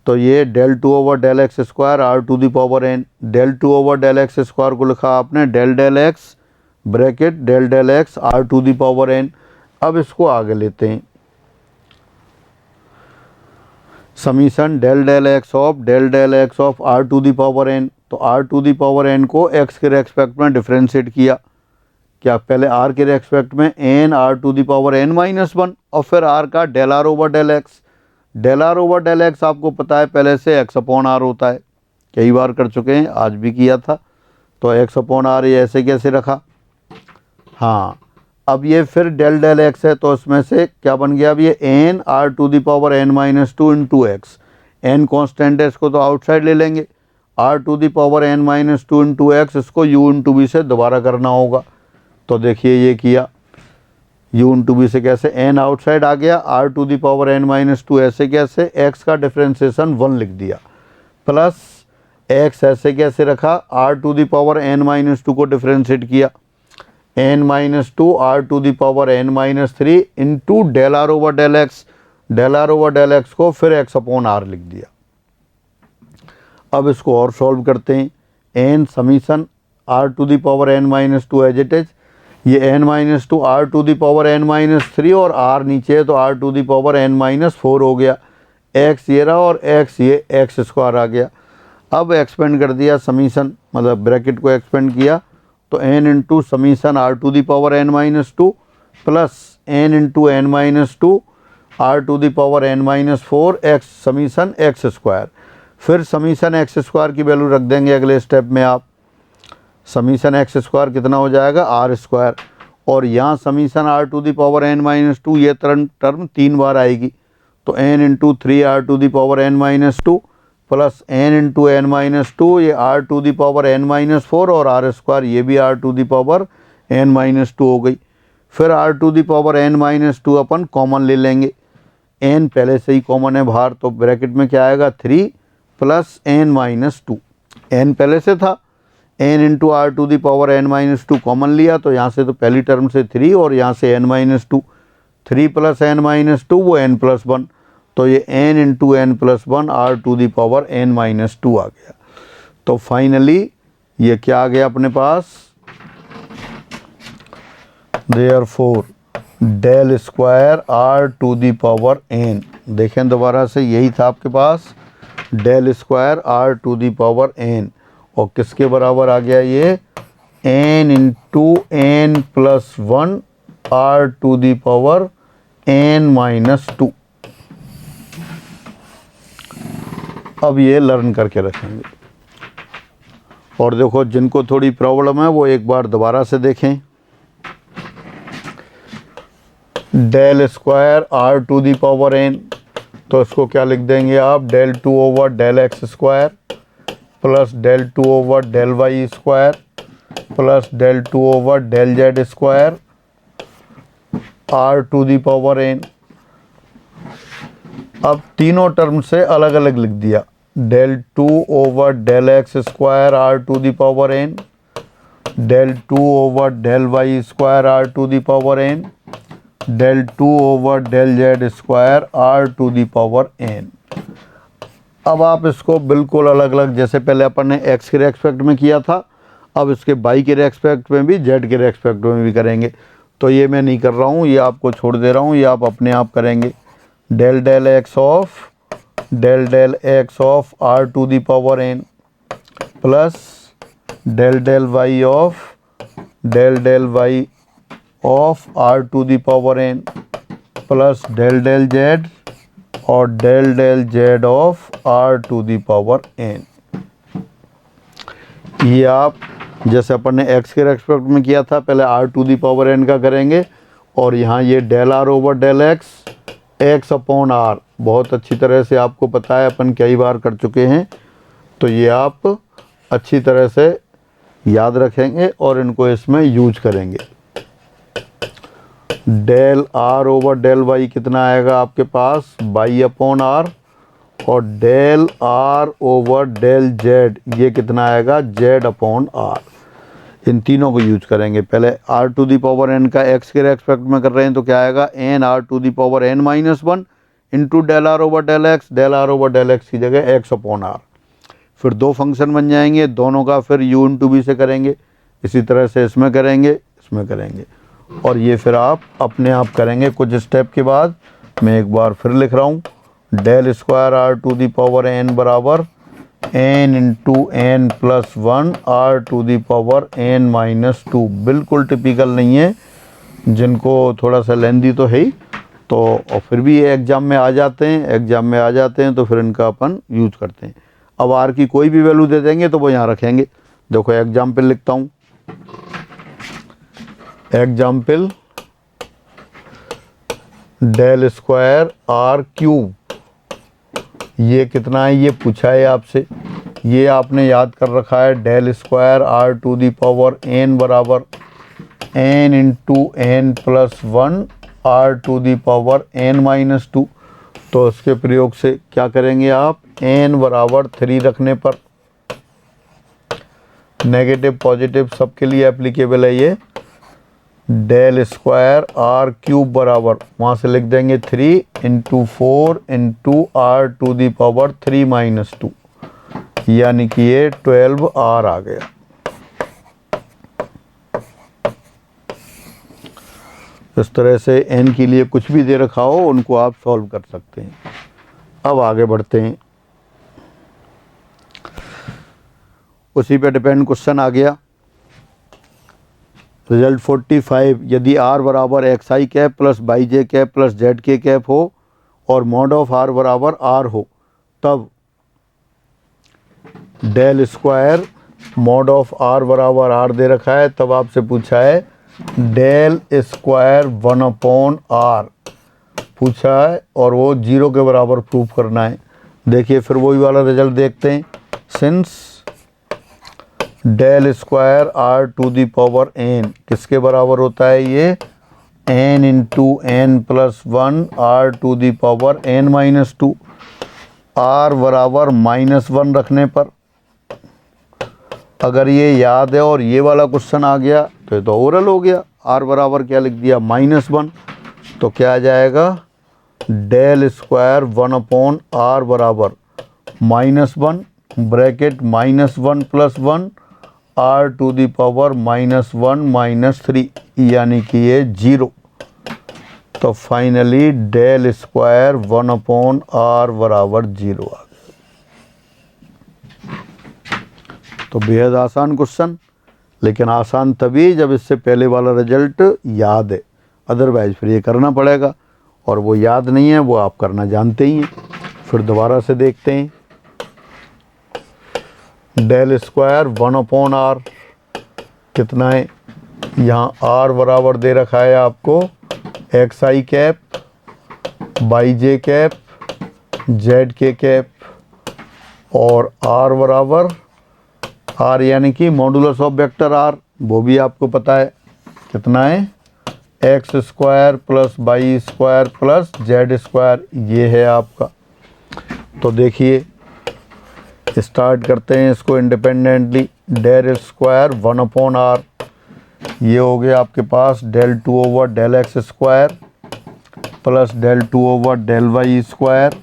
तो ये del 2 over del x square are to the power N, del 2 over del x square को लिखा आपने del del x bracket del del X R to the power N. अब इसको आगे लेते हैं, summation del del x of are to the power N. तो are to the power N को एक्स के रेस्पेक्ट में डिफ्रेंशिएट किया, क्या पहले आर के रेस्पेक्ट में N r to the power N minus 1 और फिर आर का del are over del x. Del are over del x आपको पता है पहले से एक्स अपॉन आर होता है, कई बार कर चुके हैं, आज भी किया था। तो एक्स अपॉन आर ये ऐसे कैसे रखा। हाँ, अब ये फिर डेल डेल एक्स है, तो इसमें से क्या बन गया, अब ये n r to the power N minus 2 into x. N constant है, इसको तो आउटसाइड ले लेंगे। R to the power N minus 2 into x, इसको यू इंटू बी से दोबारा करना होगा। तो देखिए ये किया, यू इंटू बी से कैसे, एन आउटसाइड आ गया, r to the power N minus 2 ऐसे कैसे, एक्स का डिफ्रेंसिएशन 1 लिख दिया, प्लस एक्स ऐसे कैसे रखा, are to the power N minus 2 को डिफ्रेंशिएट किया, n minus 2 are to the power N minus 3 into del are over del x. Del are over del x को फिर एक्स अपॉन आर लिख दिया। अब इसको और सॉल्व करते हैं, N summation are to the power N minus 2 as it is, ये N minus 2 are to the power N minus 3 और आर नीचे है तो are to the power N minus 4 हो गया। एक्स ये रहा और एक्स ये एक्स स्क्वायर आ गया। अब एक्सपेंड कर दिया समीशन, मतलब ब्रैकेट को एक्सपेंड किया, तो n into summation are to the power N minus 2 plus n into n minus 2 are to the power N minus 4 x summation x square. फिर समीशन एक्स स्क्वायर की value रख देंगे अगले step में आप, समीशन एक्स स्क्वायर कितना हो जाएगा आर स्क्वायर, और यहाँ summation are to the power N minus 2 ये टर्म 3 बार आएगी, तो n into 3 r to the power N minus 2 plus n into n minus 2 ये are to the power N minus 4 और आर स्क्वायर ये भी r to the power N minus 2 हो गई। फिर r to the power N minus 2 अपन common ले लेंगे, एन पहले से ही कॉमन है बाहर, तो ब्रैकेट में क्या आएगा 3 प्लस एन माइनस 2, एन पहले से था, n into are to the power N minus 2 common लिया, तो यहाँ से तो पहली टर्म से 3 और यहाँ से n minus 2, 3 plus n minus 2 वो एन प्लस 1, तो ये n into N plus 1 are to the power N minus 2 आ गया। तो फाइनली ये क्या आ गया अपने पास, therefore del square are to the power n. देखें दोबारा से, यही था आपके पास del square are to the power n, और किसके बराबर आ गया ये, n into N plus 1 are to the power N minus 2। अब ये लर्न करके रखेंगे, और देखो जिनको थोड़ी प्रॉब्लम है वो एक बार दोबारा से देखें। Del square are to the power N, तो इसको क्या लिख देंगे आप, del 2 over del x square plus del 2 over del Y square plus del 2 over del Z square are to the power N. अब तीनों टर्म से अलग अलग लिख दिया, del 2 over del x square are to the power N, del 2 over del Y square are to the power n del 2 over del z square r to the power n। अब आप इसको बिल्कुल अलग अलग, जैसे पहले अपन ने x के रेस्पेक्ट में किया था, अब इसके y के रेस्पेक्ट में भी z के रेस्पेक्ट में भी करेंगे। तो ये मैं नहीं कर रहा हूँ, ये आपको छोड़ दे रहा हूँ, ये आप अपने आप करेंगे। Del del x of r to the power n plus del del y of r to the power n plus del del z और del del z of r to the power n। ये आप जैसे अपन ने x के respect में किया था, पहले r to the power n का करेंगे, और यहाँ ये del r over del x upon r, बहुत अच्छी तरह से आपको पता है, अपन कई बार कर चुके हैं, तो ये आप अच्छी तरह से याद रखेंगे और इनको इसमें यूज करेंगे। Del r over del y कितना आएगा आपके पास, y अपॉन r, और del r over del z ये कितना आएगा, z अपॉन r। इन तीनों को यूज करेंगे। पहले r to the power n का x के रेस्पेक्ट में कर रहे हैं तो क्या आएगा, n r to the power n minus 1 into del r over del x की जगह x अपॉन r। फिर दो फंक्शन बन जाएंगे, दोनों का फिर u इंटू b से करेंगे, इसी तरह से इसमें करेंगे, इसमें करेंगे, और ये फिर आप अपने आप करेंगे कुछ स्टेप के बाद। मैं एक बार फिर लिख रहा हूँ, del square r to the power n बराबर n into n plus 1 r to the power n minus 2। बिल्कुल टिपिकल नहीं है, जिनको थोड़ा सा लेंदी तो है ही, तो और फिर भी ये एग्ज़ाम में आ जाते हैं, तो फिर इनका अपन यूज करते हैं। अब r की कोई भी वैल्यू दे देंगे तो वो यहाँ रखेंगे। देखो एग्जाम्पल लिखता हूँ, example del square r cube, ये कितना है ये पूछा है आपसे, ये आपने याद कर रखा है, del square r to the power n बराबर n into n plus 1 r to the power n minus 2। तो इसके प्रयोग से क्या करेंगे आप, n बराबर 3 रखने पर, नेगेटिव पॉजिटिव सबके लिए एप्लीकेबल है ये, डेल स्क्वायर r क्यूब बराबर वहाँ से लिख देंगे 3 into 4 into r to the power 3 minus 2, यानी कि ये 12r आ गया। इस तरह से n के लिए कुछ भी दे रखा हो उनको आप सॉल्व कर सकते हैं। अब आगे बढ़ते हैं, उसी पे डिपेंड क्वेश्चन आ गया। रिजल्ट 45, यदि r बराबर x I cap plus by J cap plus Z के कैप हो और मॉड ऑफ r बराबर r हो, तब del square mod of r बराबर r दे रखा है, तब आपसे पूछा है डेल स्क्वायर 1 अपॉन r पूछा है, और वो 0 के बराबर प्रूफ करना है। देखिए फिर वही वाला रिजल्ट देखते हैं, since del square r to the power n किसके बराबर होता है, ये n into n plus 1 r to the power n minus 2। r बराबर -1 रखने पर, अगर ये याद है और ये वाला क्वेश्चन आ गया तो ये तो ओरल हो गया। r बराबर क्या लिख दिया, -1, तो क्या आ जाएगा, डेल स्क्वायर 1 अपॉन r बराबर -1 bracket -1 plus 1 r to the power -1 minus 3, यानी कि ये 0। तो finally del square 1 upon r बराबर 0 आ गया। तो बेहद आसान क्वेश्चन, लेकिन आसान तभी जब इससे पहले वाला रिजल्ट याद है, अदरवाइज फिर ये करना पड़ेगा, और वो याद नहीं है, वो आप करना जानते ही हैं। फिर दोबारा से देखते हैं, डेल स्क्वायर 1 अपॉन r कितना है, यहाँ r बराबर दे रखा है आपको x I cap by J cap Z के कैप, और r बराबर r यानी कि मॉडुलस ऑफ वेक्टर r, वो भी आपको पता है कितना है, x square plus y square plus z square, ये है आपका। तो देखिए स्टार्ट करते हैं इसको independently. Del square 1 upon r, ये हो गया आपके पास del 2 over del x square plus del 2 over del y square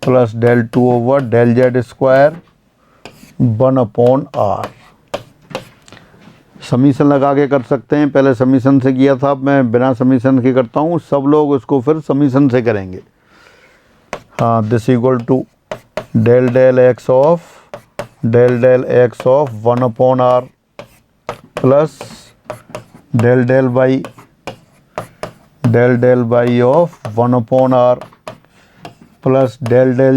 plus del 2 over del z square 1/r। Summation लगा के कर सकते हैं, पहले समीशन से किया था, अब मैं बिना समीशन के करता हूँ, सब लोग उसको फिर समीशन से करेंगे। हाँ, this equal to del del x of 1/r plus del del y of 1/r plus del del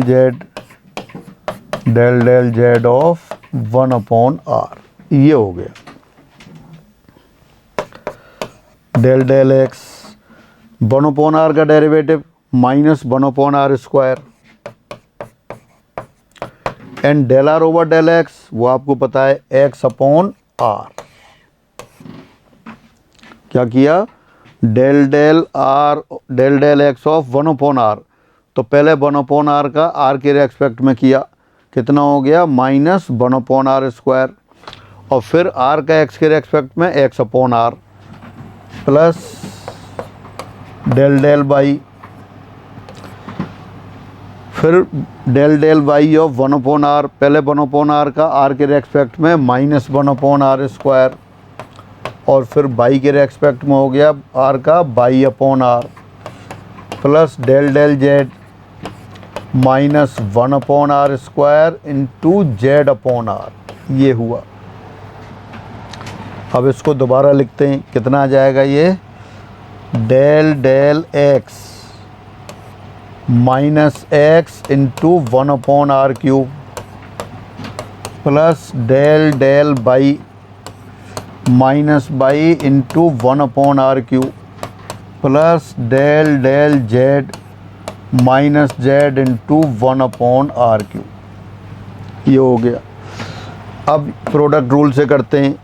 z of 1/r। ये हो गया del del x 1/r का derivative minus 1/r square and del r over del x वो आपको पता है x/r। क्या किया? del del x of 1/r, तो पहले 1/r का r के रेस्पेक्ट में किया, कितना हो गया? माइनस 1/r स्क्वायर, और फिर r का x के रेस्पेक्ट में x/r plus del del y, फिर del del y of 1/r, पहले 1/r का r के रेस्पेक्ट में माइनस 1/r स्क्वायर, और फिर y के रेस्पेक्ट में हो गया r का y/r plus del del z minus 1/r square into z/r। ये हुआ। अब इसको दोबारा लिखते हैं, कितना आ जाएगा ये? del del x minus x into 1/r cube plus del del y minus y into 1/r cube plus del del z minus z into 1/r cube. ये हो गया। अब प्रोडक्ट रूल से करते हैं।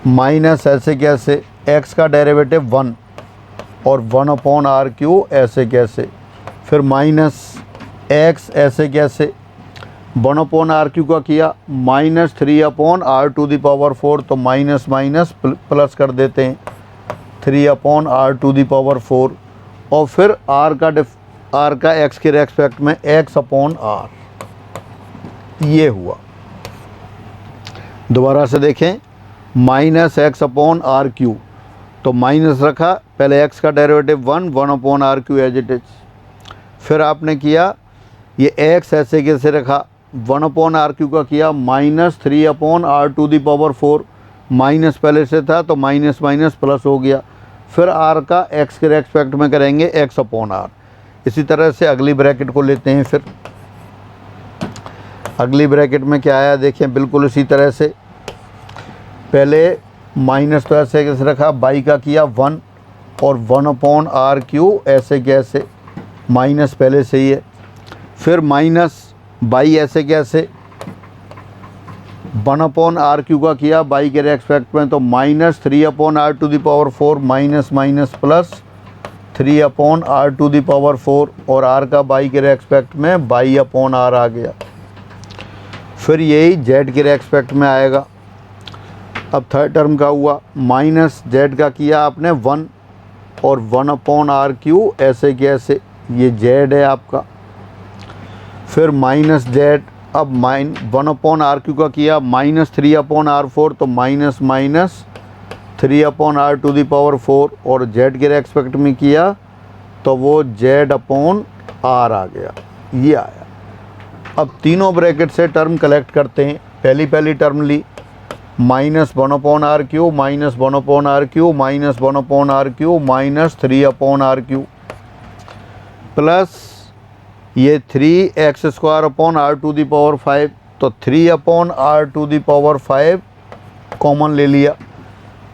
माइनस ऐसे कैसे? x का डेरिवेटिव 1 और 1/r क्यूब ऐसे कैसे? फिर माइनस x ऐसे कैसे? 1/r क्यूब का किया माइनस 3/r⁴, तो माइनस माइनस प्लस कर देते हैं 3/r⁴, और फिर r का x के रेस्पेक्ट में x/r। ये हुआ। दोबारा से देखें, माइनस x/r क्यूब, तो माइनस रखा, पहले x का derivative 1/r cube as it is, फिर आपने किया ये x ऐसे कैसे रखा? 1/r क्यूब का किया माइनस 3/r⁴, माइनस पहले से था तो माइनस माइनस प्लस हो गया, फिर r का x के रेस्पेक्ट में करेंगे x/r। इसी तरह से अगली ब्रैकेट को लेते हैं। फिर अगली ब्रैकेट में क्या आया देखें, बिल्कुल इसी तरह से, पहले माइनस तो ऐसे कैसे रखा, y का किया 1 और 1/r क्यूब ऐसे कैसे, माइनस पहले से ही है, फिर माइनस y ऐसे कैसे, 1/r क्यूब का किया y के रेस्पेक्ट में, तो minus 3/r⁴ minus minus plus 3/r⁴, और r का y के रेस्पेक्ट में y/r आ गया। फिर यही z के रेस्पेक्ट में आएगा। अब थर्ड टर्म का हुआ, माइनस z का किया आपने 1 और 1/r क्यूब ऐसे कैसे, ये z है आपका, फिर माइनस z, अब 1/r क्यूब का किया माइनस 3/r⁴, तो माइनस माइनस 3/r⁴, और z के रेस्पेक्ट में किया तो वो z/r आ गया। ये आया। अब तीनों ब्रैकेट से टर्म कलेक्ट करते हैं। पहली टर्म ली minus 1/r cube minus 1/r cube minus 1/r cube minus 3/r cube plus ये 3x² तो 3/r⁵ कॉमन ले लिया।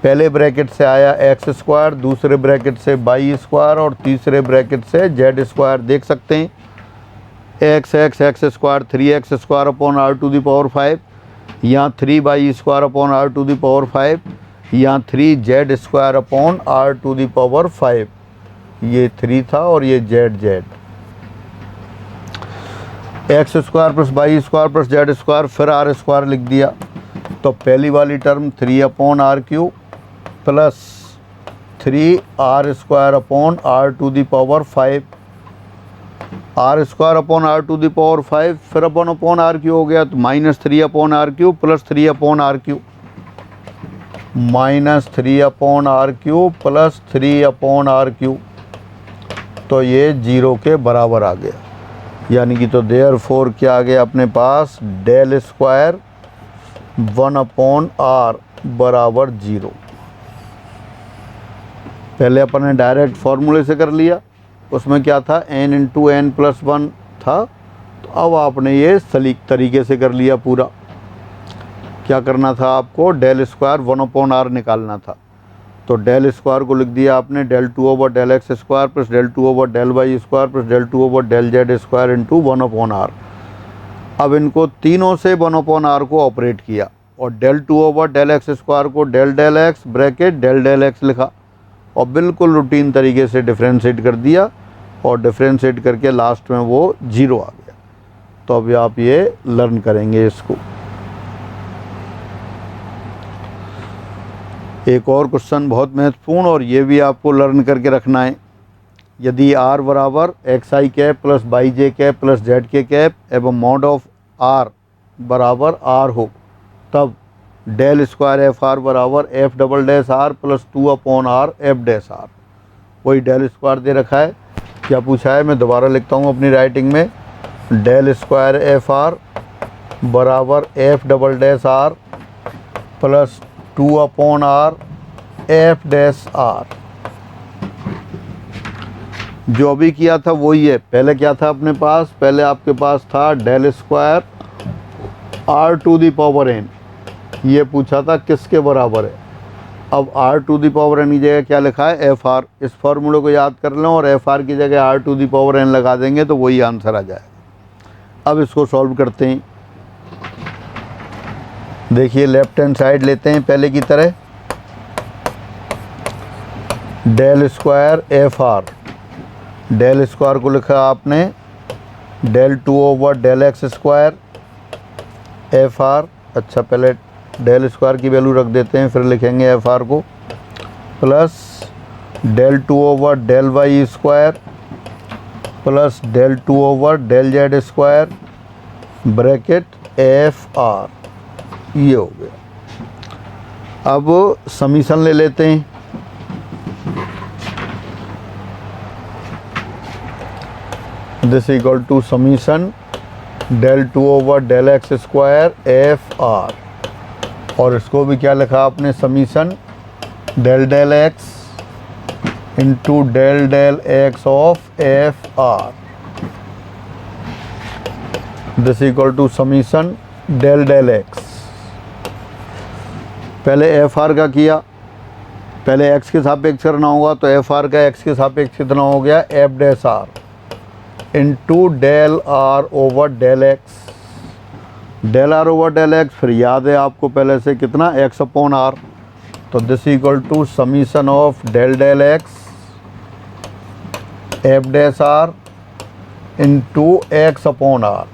पहले ब्रैकेट से आया x², दूसरे ब्रैकेट से y² और तीसरे ब्रैकेट से z²। देख सकते हैं x 3x²r⁵, यहाँ 3y²r⁵, यहाँ 3z²r⁵। ये 3 था और ये z। x² + y² + z², फिर r² लिख दिया। तो पहली वाली term 3/r³ plus 3r² upon r to the power 5, r² upon r to the power 5, फिर अपॉन r क्यू हो गया, तो -3 upon r cube plus 3 upon r cube, -3 upon r cube plus 3 upon r cube, तो ये 0 के बराबर आ गया। यानी कि तो देयरफॉर क्या आ गया अपने पास, डेल स्क्वायर 1 अपॉन r बराबर 0। पहले अपन ने डायरेक्ट फार्मूले से कर लिया, उसमें क्या था n इंटू n प्लस 1 था, तो अब आपने ये सलीक तरीके से कर लिया पूरा। क्या करना था आपको, डेल स्क्वायर 1 अपॉन r निकालना था, तो डेल स्क्वायर को लिख दिया आपने del 2 over del x square plus del 2 over del Y square plus del 2 over del Z square into 1 upon r। अब इनको तीनों से 1 अपॉन r को ऑपरेट किया और del 2 over del x square को del del x bracket del del x लिखा और बिल्कुल रूटीन तरीके से डिफ्रेंशिएट कर दिया और डिफ्रेंशिएट करके लास्ट में वो 0 आ गया। तो अभी आप ये लर्न करेंगे इसको। एक और क्वेश्चन बहुत महत्वपूर्ण, और ये भी आपको लर्न करके रखना है। यदि r बराबर xi cap plus by J cap plus Z के कैप एवं मॉड ऑफ r बराबर r हो, तब डेल स्क्वायर एफ आर बराबर f double dash are plus 2 upon R F dash r. वही डेल स्क्वायर दे रखा है, क्या पूछा है, मैं दोबारा लिखता हूँ अपनी राइटिंग में, डेल स्क्वायर एफ आर बराबर f double dash are plus 2 upon R F dash r. जो अभी किया था वही है। पहले क्या था अपने पास, पहले आपके पास था del square are to the power n, ये पूछा था किसके बराबर है। अब r to the power n की जगह क्या लिखा है, एफ आर। इस फॉर्मूले को याद कर लें और एफ आर की जगह r to the power n लगा देंगे तो वही आंसर आ जाएगा। अब इसको सॉल्व करते हैं। देखिए लेफ्ट हैंड साइड लेते हैं पहले की तरह, del square F r, del square को लिखा आपने del 2 over del x square F r. अच्छा पहले डेल स्क्वायर की वैल्यू रख देते हैं, फिर लिखेंगे एफ आर को, plus del 2 over del Y square plus del 2 over del Z square bracket F R. ये हो गया। अब समीशन ले लेते हैं। This equal to summation del 2 over del x square F R, और इसको भी क्या लिखा आपने, summation del del x into del del x of F r. This equal to summation del del x. पहले एफ आर का किया, पहले एक्स के सापेक्ष करना होगा, तो एफ आर का एक्स के सापेक्ष कितना हो गया, F dash are into del are over del x. Del are over del x फिर याद है आपको पहले से कितना, एक्स अपॉन आर। तो this equal to summation of del del x f dash are into x upon r.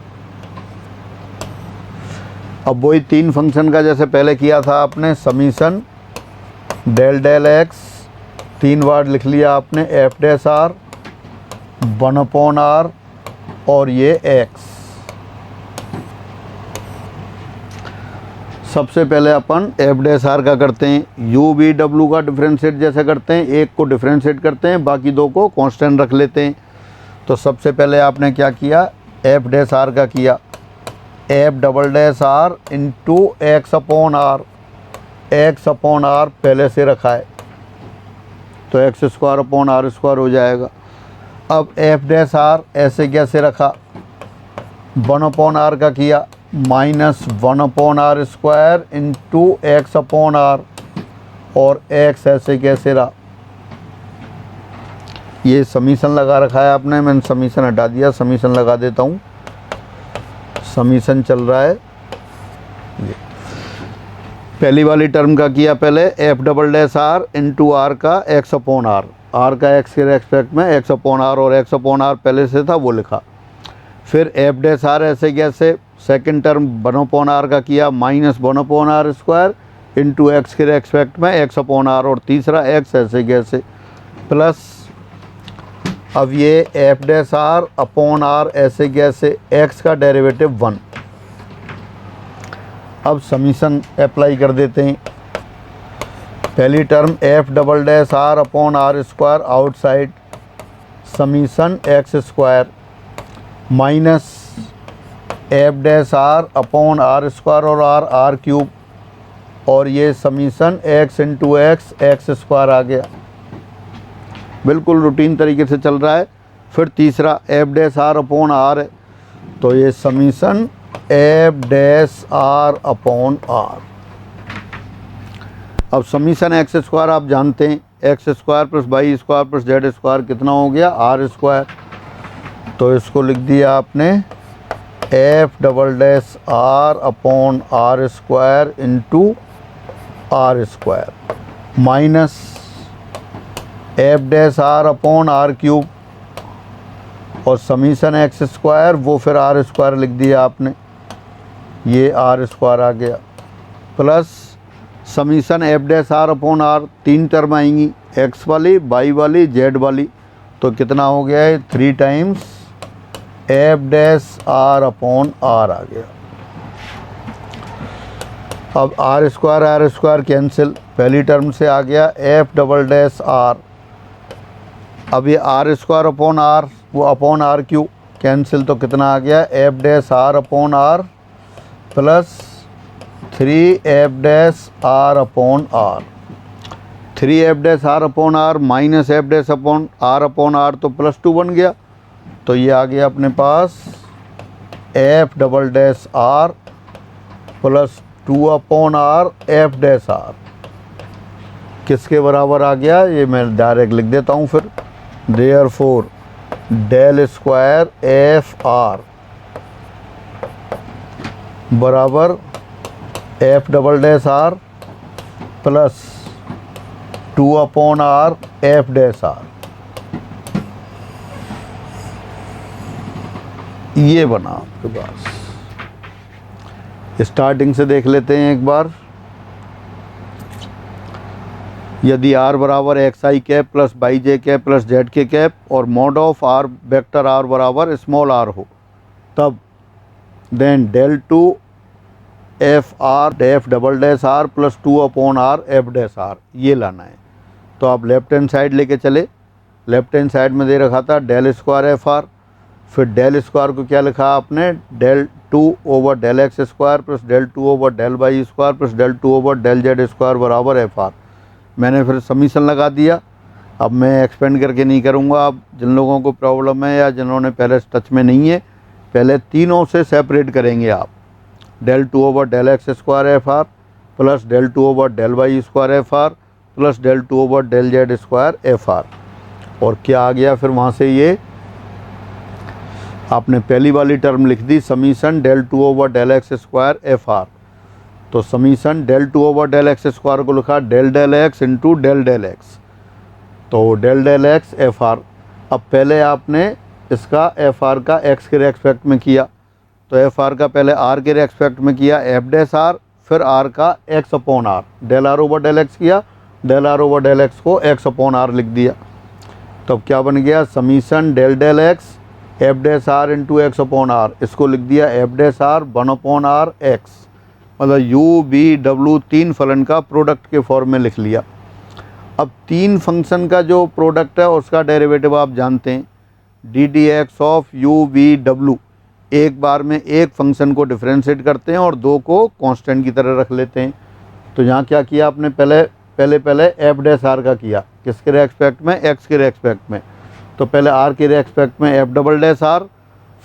अब वही तीन फंक्शन का जैसे पहले किया था आपने, समीशन डेल डेल एक्स 3 बार लिख लिया आपने, f dash r 1 upon are और ये एक्स। सबसे पहले अपन एफ डैश आर का करते हैं, यू वी डब्ल्यू का डिफ्रेंशिएट जैसे करते हैं, एक को डिफ्रेंशिएट करते हैं, बाकी दो को कांस्टेंट रख लेते हैं। तो सबसे पहले आपने क्या किया, एफ डैश आर का किया, f double dash are into x upon are. X upon are पहले से रखा है तो x square upon are square हो जाएगा। अब एफ डैश आर ऐसे कैसे रखा, 1 अपॉन आर का किया, minus 1 upon are square into x upon are, और एक्स ऐसे कैसे रहा। ये समीशन लगा रखा है आपने, मैंने समीशन हटा दिया, समीशन लगा देता हूँ। समीशन चल रहा है, पहली वाली टर्म का किया पहले f double dash are into r का एक्स अपॉन आर, आर का एक्स के रेस्पेक्ट में एक्स अपॉन आर, और एक्स अपॉन आर पहले से था वो लिखा। फिर एफ डैश आर ऐसे कैसे, सेकंड टर्म 1 अपॉन आर का किया, minus 1 upon are square into x के रेस्पेक्ट में एक्स अपॉन आर, और तीसरा एक्स ऐसे कैसे, प्लस अब ये F dash are upon are ऐसे कैसे, एक्स का डेरिवेटिव 1। अब समीशन अप्लाई कर देते हैं। पहली term f double dash are upon are square outside summation x square minus f dash are upon are square और आर आर क्यूब, और ये summation x into x x square आ गया। बिल्कुल रूटीन तरीके से चल रहा है। फिर तीसरा f dash are upon r है, तो ये summation F dash are upon r. अब समीशन एक्स स्क्वायर आप जानते हैं, x square plus y square plus z square कितना हो गया, आर स्क्वायर। तो इसको लिख दिया आपने f double dash are upon are square into are square minus f dash are upon are cube, और समीशन एक्स स्क्वायर वो फिर आर स्क्वायर लिख दिया आपने, ये आर स्क्वायर आ गया, plus summation F dash are upon are, 3 term आएंगी, एक्स वाली, वाई वाली, जेड वाली, तो कितना हो गया है 3 times f dash are upon are आ गया। अब आर स्क्वायर कैंसिल, पहली टर्म से आ गया एफ डबल डैश आर। अब ये आर स्क्वायर अपॉन आर, वो अपॉन आर क्यू कैंसिल, तो कितना आ गया F dash are upon r plus 3 f dash are upon are, 3 f dash are upon r minus f dash upon are, तो plus 2 बन गया। तो ये आ गया अपने पास f double dash are plus 2 upon R F dash r किसके बराबर आ गया, ये मैं डायरेक्ट लिख देता हूँ फिर, therefore del square F r बराबर f double dash are plus 2 upon R F dash are, ये बना आपके पास। स्टार्टिंग से देख लेते हैं एक बार। यदि r बराबर x I cap plus by J cap plus Z के कैप और mod of r vector r बराबर स्मॉल r हो, तब then del two f are f double dash are plus 2 upon R F dash are, ये लाना है। तो आप लेफ्ट हैंड साइड लेके चले, लेफ्ट हैंड साइड में दे रखा था डेल स्क्वायर एफ आर, फिर डेल स्क्वायर को क्या लिखा आपने, del 2 over del x square plus del 2 over del Y square plus del 2 over del Z square बराबर एफ आर। मैंने फिर समीशन लगा दिया। अब मैं एक्सपेंड करके नहीं करूँगा। अब जिन लोगों को प्रॉब्लम है या जिन्होंने पहले टच में नहीं है, पहले तीनों से सेपरेट करेंगे आप। Del 2 over del x square F r plus del 2 over del Y square F r plus del 2 over del Z square F R, और क्या आ गया फिर वहाँ से, ये आपने पहली वाली टर्म लिख दी summation del 2 over del x square F R. तो summation del 2 over del x square को लिखा del del x into del del x, तो del del x f r. अब पहले आपने इसका एफ आर का एक्स के रेस्पेक्ट में किया, तो एफ आर का पहले आर के रेस्पेक्ट में किया एफ डैश आर, फिर आर का x upon r, del are over del x किया, del are over del x को एक्स अपॉन आर लिख दिया। तब क्या बन गया, summation del del x f dash are into x upon r, इसको लिख दिया f dash r 1 upon are x, मतलब यू बी डब्ल्यू 3 फलन का प्रोडक्ट के फॉर्म में लिख लिया। अब 3 फंक्शन का जो प्रोडक्ट है उसका डेरिवेटिव आप जानते हैं, d d x of u B डब्ल्यू। एक बार में एक फंक्शन को डिफ्रेंशिएट करते हैं और 2 को कांस्टेंट की तरह रख लेते हैं। तो यहाँ क्या किया आपने, पहले एफ डैश आर का किया, किसके रेस्पेक्ट में, एक्स के रेस्पेक्ट में। तो पहले आर के रेस्पेक्ट में एफ डबल डैश आर,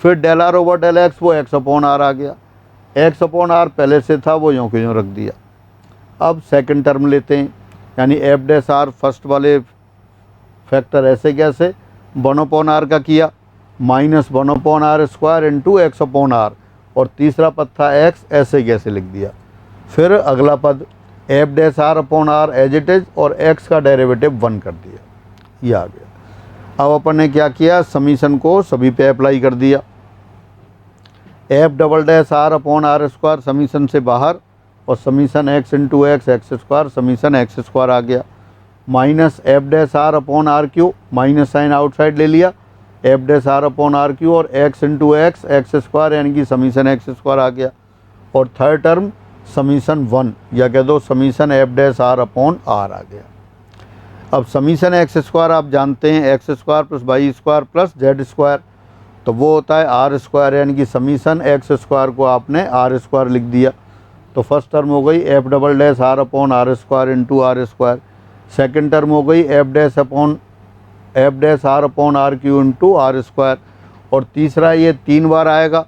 फिर del are over del x, वो एक्स अपॉन आर आ गया। एक्स अपॉन आर पहले से था, वो यूँ के यूँ रख दिया। अब सेकंड टर्म लेते हैं, यानी एफ डैश आर फर्स्ट वाले फैक्टर ऐसे कैसे, 1 अपॉन आर का किया minus 1 upon are square into x upon are, और तीसरा पद था एक्स, ऐसे कैसे लिख दिया। फिर अगला पद f dash are upon r as it is, और एक्स का डेरिवेटिव 1 कर दिया, ये आ गया। अब अपन ने क्या किया, समीशन को सभी पे अप्लाई कर दिया। F double dash are upon are square summation से बाहर, और summation x into x x square summation x square आ गया, minus f dash are upon are cube, minus sign outside ले लिया, f dash are upon are cube और x into x x square यानी कि समीशन एक्स स्क्वायर आ गया, और थर्ड टर्म समीशन 1 या कह दो summation F dash are upon are आ गया। अब समीशन एक्स स्क्वायर आप जानते हैं x square plus y square plus z square, तो वो होता है आर स्क्वायर यानी कि समीशन एक्स स्क्वायर को आपने आर स्क्वायर लिख दिया। तो फर्स्ट टर्म हो गई f double dash are upon are square into are square, second term हो गई f dash are upon are cube into are square, और तीसरा ये 3 बार आएगा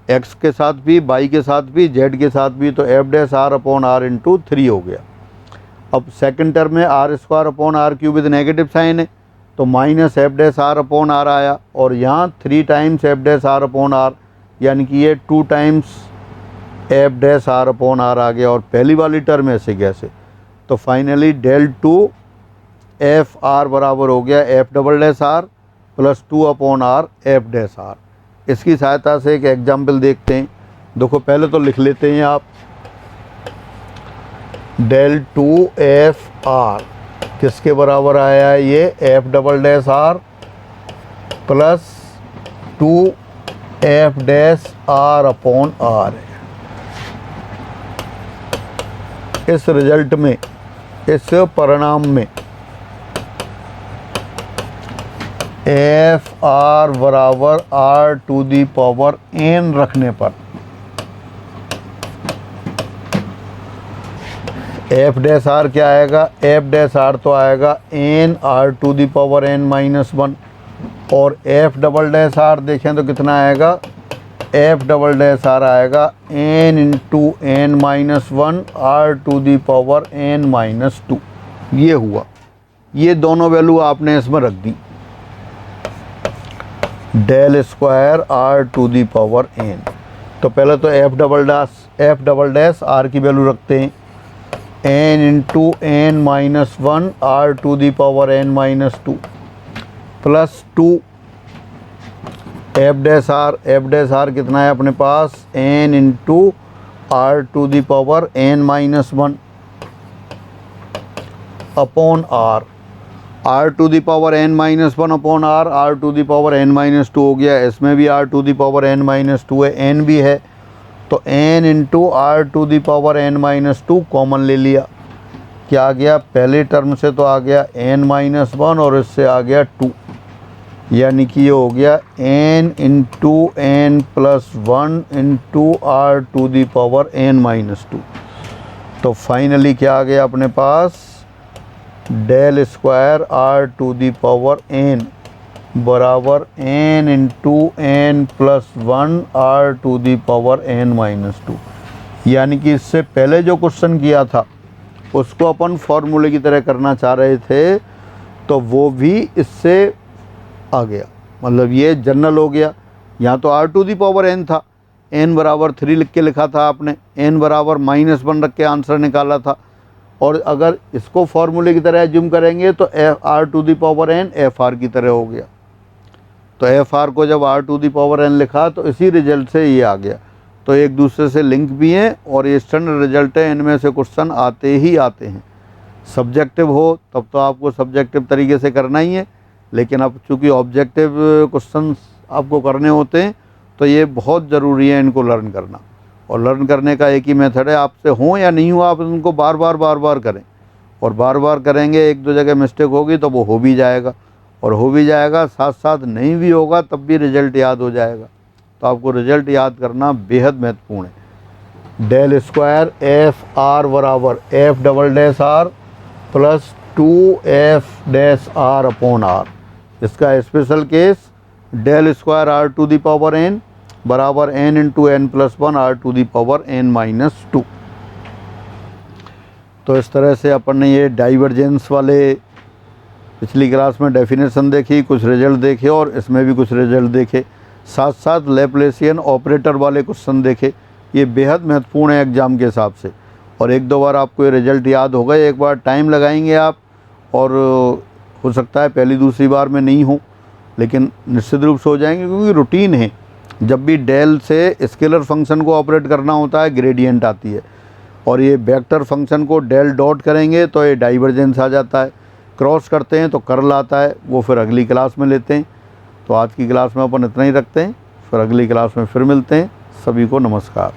एक्स के साथ भी वाई के साथ भी जेड के साथ भी, तो f dash are upon are into 3 हो गया। अब सेकंड टर्म में r square upon are cube with negative sign है तो minus f dash are upon r आया, और यहाँ 3 times f dash are upon r यानी कि ये 2 times f dash are upon are आ गया, और पहली वाली टर्म ऐसे कैसे, तो finally del two f r बराबर हो गया f double dash are plus 2 upon R F dash r. इसकी सहायता से एक एग्जाम्पल देखते हैं। देखो पहले तो लिख लेते हैं आप, डेल टू एफ आर किसके बराबर आया है, ये f double dash are plus 2 f dash are upon r है। इस रिजल्ट में, इस परिणाम में एफ आर बराबर r to the power n रखने पर एफ डैश आर क्या आएगा, एफ डैश आर तो आएगा n r to the power N minus 1, और एफ डबल डैश आर देखें तो कितना आएगा, एफ डबल डैश आर आएगा n into n minus 1 are to the power N minus 2। ये हुआ, ये दोनों वैल्यू आपने इसमें रख दी, del square are to the power N. तो पहले तो एफ डबल डैश आर की वैल्यू रखते हैं, n into n minus 1 are to the power N minus 2 plus 2 f dash r कितना है अपने पास, N into are to the power N minus 1 upon r to the power N minus 1 upon r to the power N minus 2 हो गया। इसमें भी r to the power N minus 2 है, n भी है, तो n into are to the power N minus 2 common ले लिया, क्या आ गया, पहले टर्म से तो आ गया एन माइनस 1 और इससे आ गया 2, यानी कि ये हो गया n into N plus 1 into are to the power N minus 2। तो फाइनली क्या आ गया अपने पास, del square are to the power N बराबर N into N plus 1 are to the power N minus 2। यानी कि इससे पहले जो क्वेश्चन किया था उसको अपन फॉर्मूले की तरह करना चाह रहे थे, तो वो भी इससे आ गया, मतलब ये जनरल हो गया। यहाँ तो are to the power n था, एन बराबर 3 लिख के लिखा था आपने, एन बराबर माइनस 1 रख के आंसर निकाला था, और अगर इसको फॉर्मूले की तरह एज्यूम करेंगे तो are to the power n f r की तरह हो गया। तो एफ आर को जब r to the power n लिखा तो इसी रिजल्ट से ये आ गया। तो एक दूसरे से लिंक भी हैं और ये स्टैंडर्ड रिजल्ट है, इनमें से क्वेश्चन आते ही आते हैं। सब्जेक्टिव हो तब तो आपको सब्जेक्टिव तरीके से करना ही है, लेकिन अब चूँकि ऑब्जेक्टिव क्वेश्चन आपको करने होते हैं तो ये बहुत ज़रूरी है इनको लर्न करना। और लर्न करने का एक ही मेथड है, आपसे हो या नहीं हो आप उनको बार बार करें, और बार बार करेंगे, एक दो जगह मिस्टेक होगी तो वो हो भी जाएगा, और हो भी जाएगा, साथ साथ नहीं भी होगा तब भी रिजल्ट याद हो जाएगा। तो आपको रिजल्ट याद करना बेहद महत्वपूर्ण है। डेल स्क्वायर एफ आर बराबर f double dash are plus 2 f dash are upon r. इसका special case del square are to the power N बराबर N into N plus 1 are to the power N minus 2। तो इस तरह से अपन ने ये divergence वाले पिछली क्लास में डेफिनेशन देखी, कुछ रिजल्ट देखे और इसमें भी कुछ रिजल्ट देखे, साथ साथ लैप्लेसियन ऑपरेटर वाले क्वेश्चन देखे। ये बेहद महत्वपूर्ण है एग्ज़ाम के हिसाब से, और एक दो बार आपको ये रिजल्ट याद हो गए, एक बार टाइम लगाएंगे आप, और हो सकता है पहली दूसरी बार में नहीं हो, लेकिन निश्चित रूप से हो जाएंगे, क्योंकि रूटीन है। जब भी डेल से स्केलर फंक्शन को ऑपरेट करना होता है ग्रेडियंट आती है, और ये वेक्टर फंक्शन को डेल डॉट करेंगे तो ये डाइवर्जेंस आ जाता है, क्रॉस करते हैं तो कर्ल आता है, वो फिर अगली क्लास में लेते हैं। तो आज की क्लास में अपन इतना ही रखते हैं, फिर अगली क्लास में फिर मिलते हैं। सभी को नमस्कार।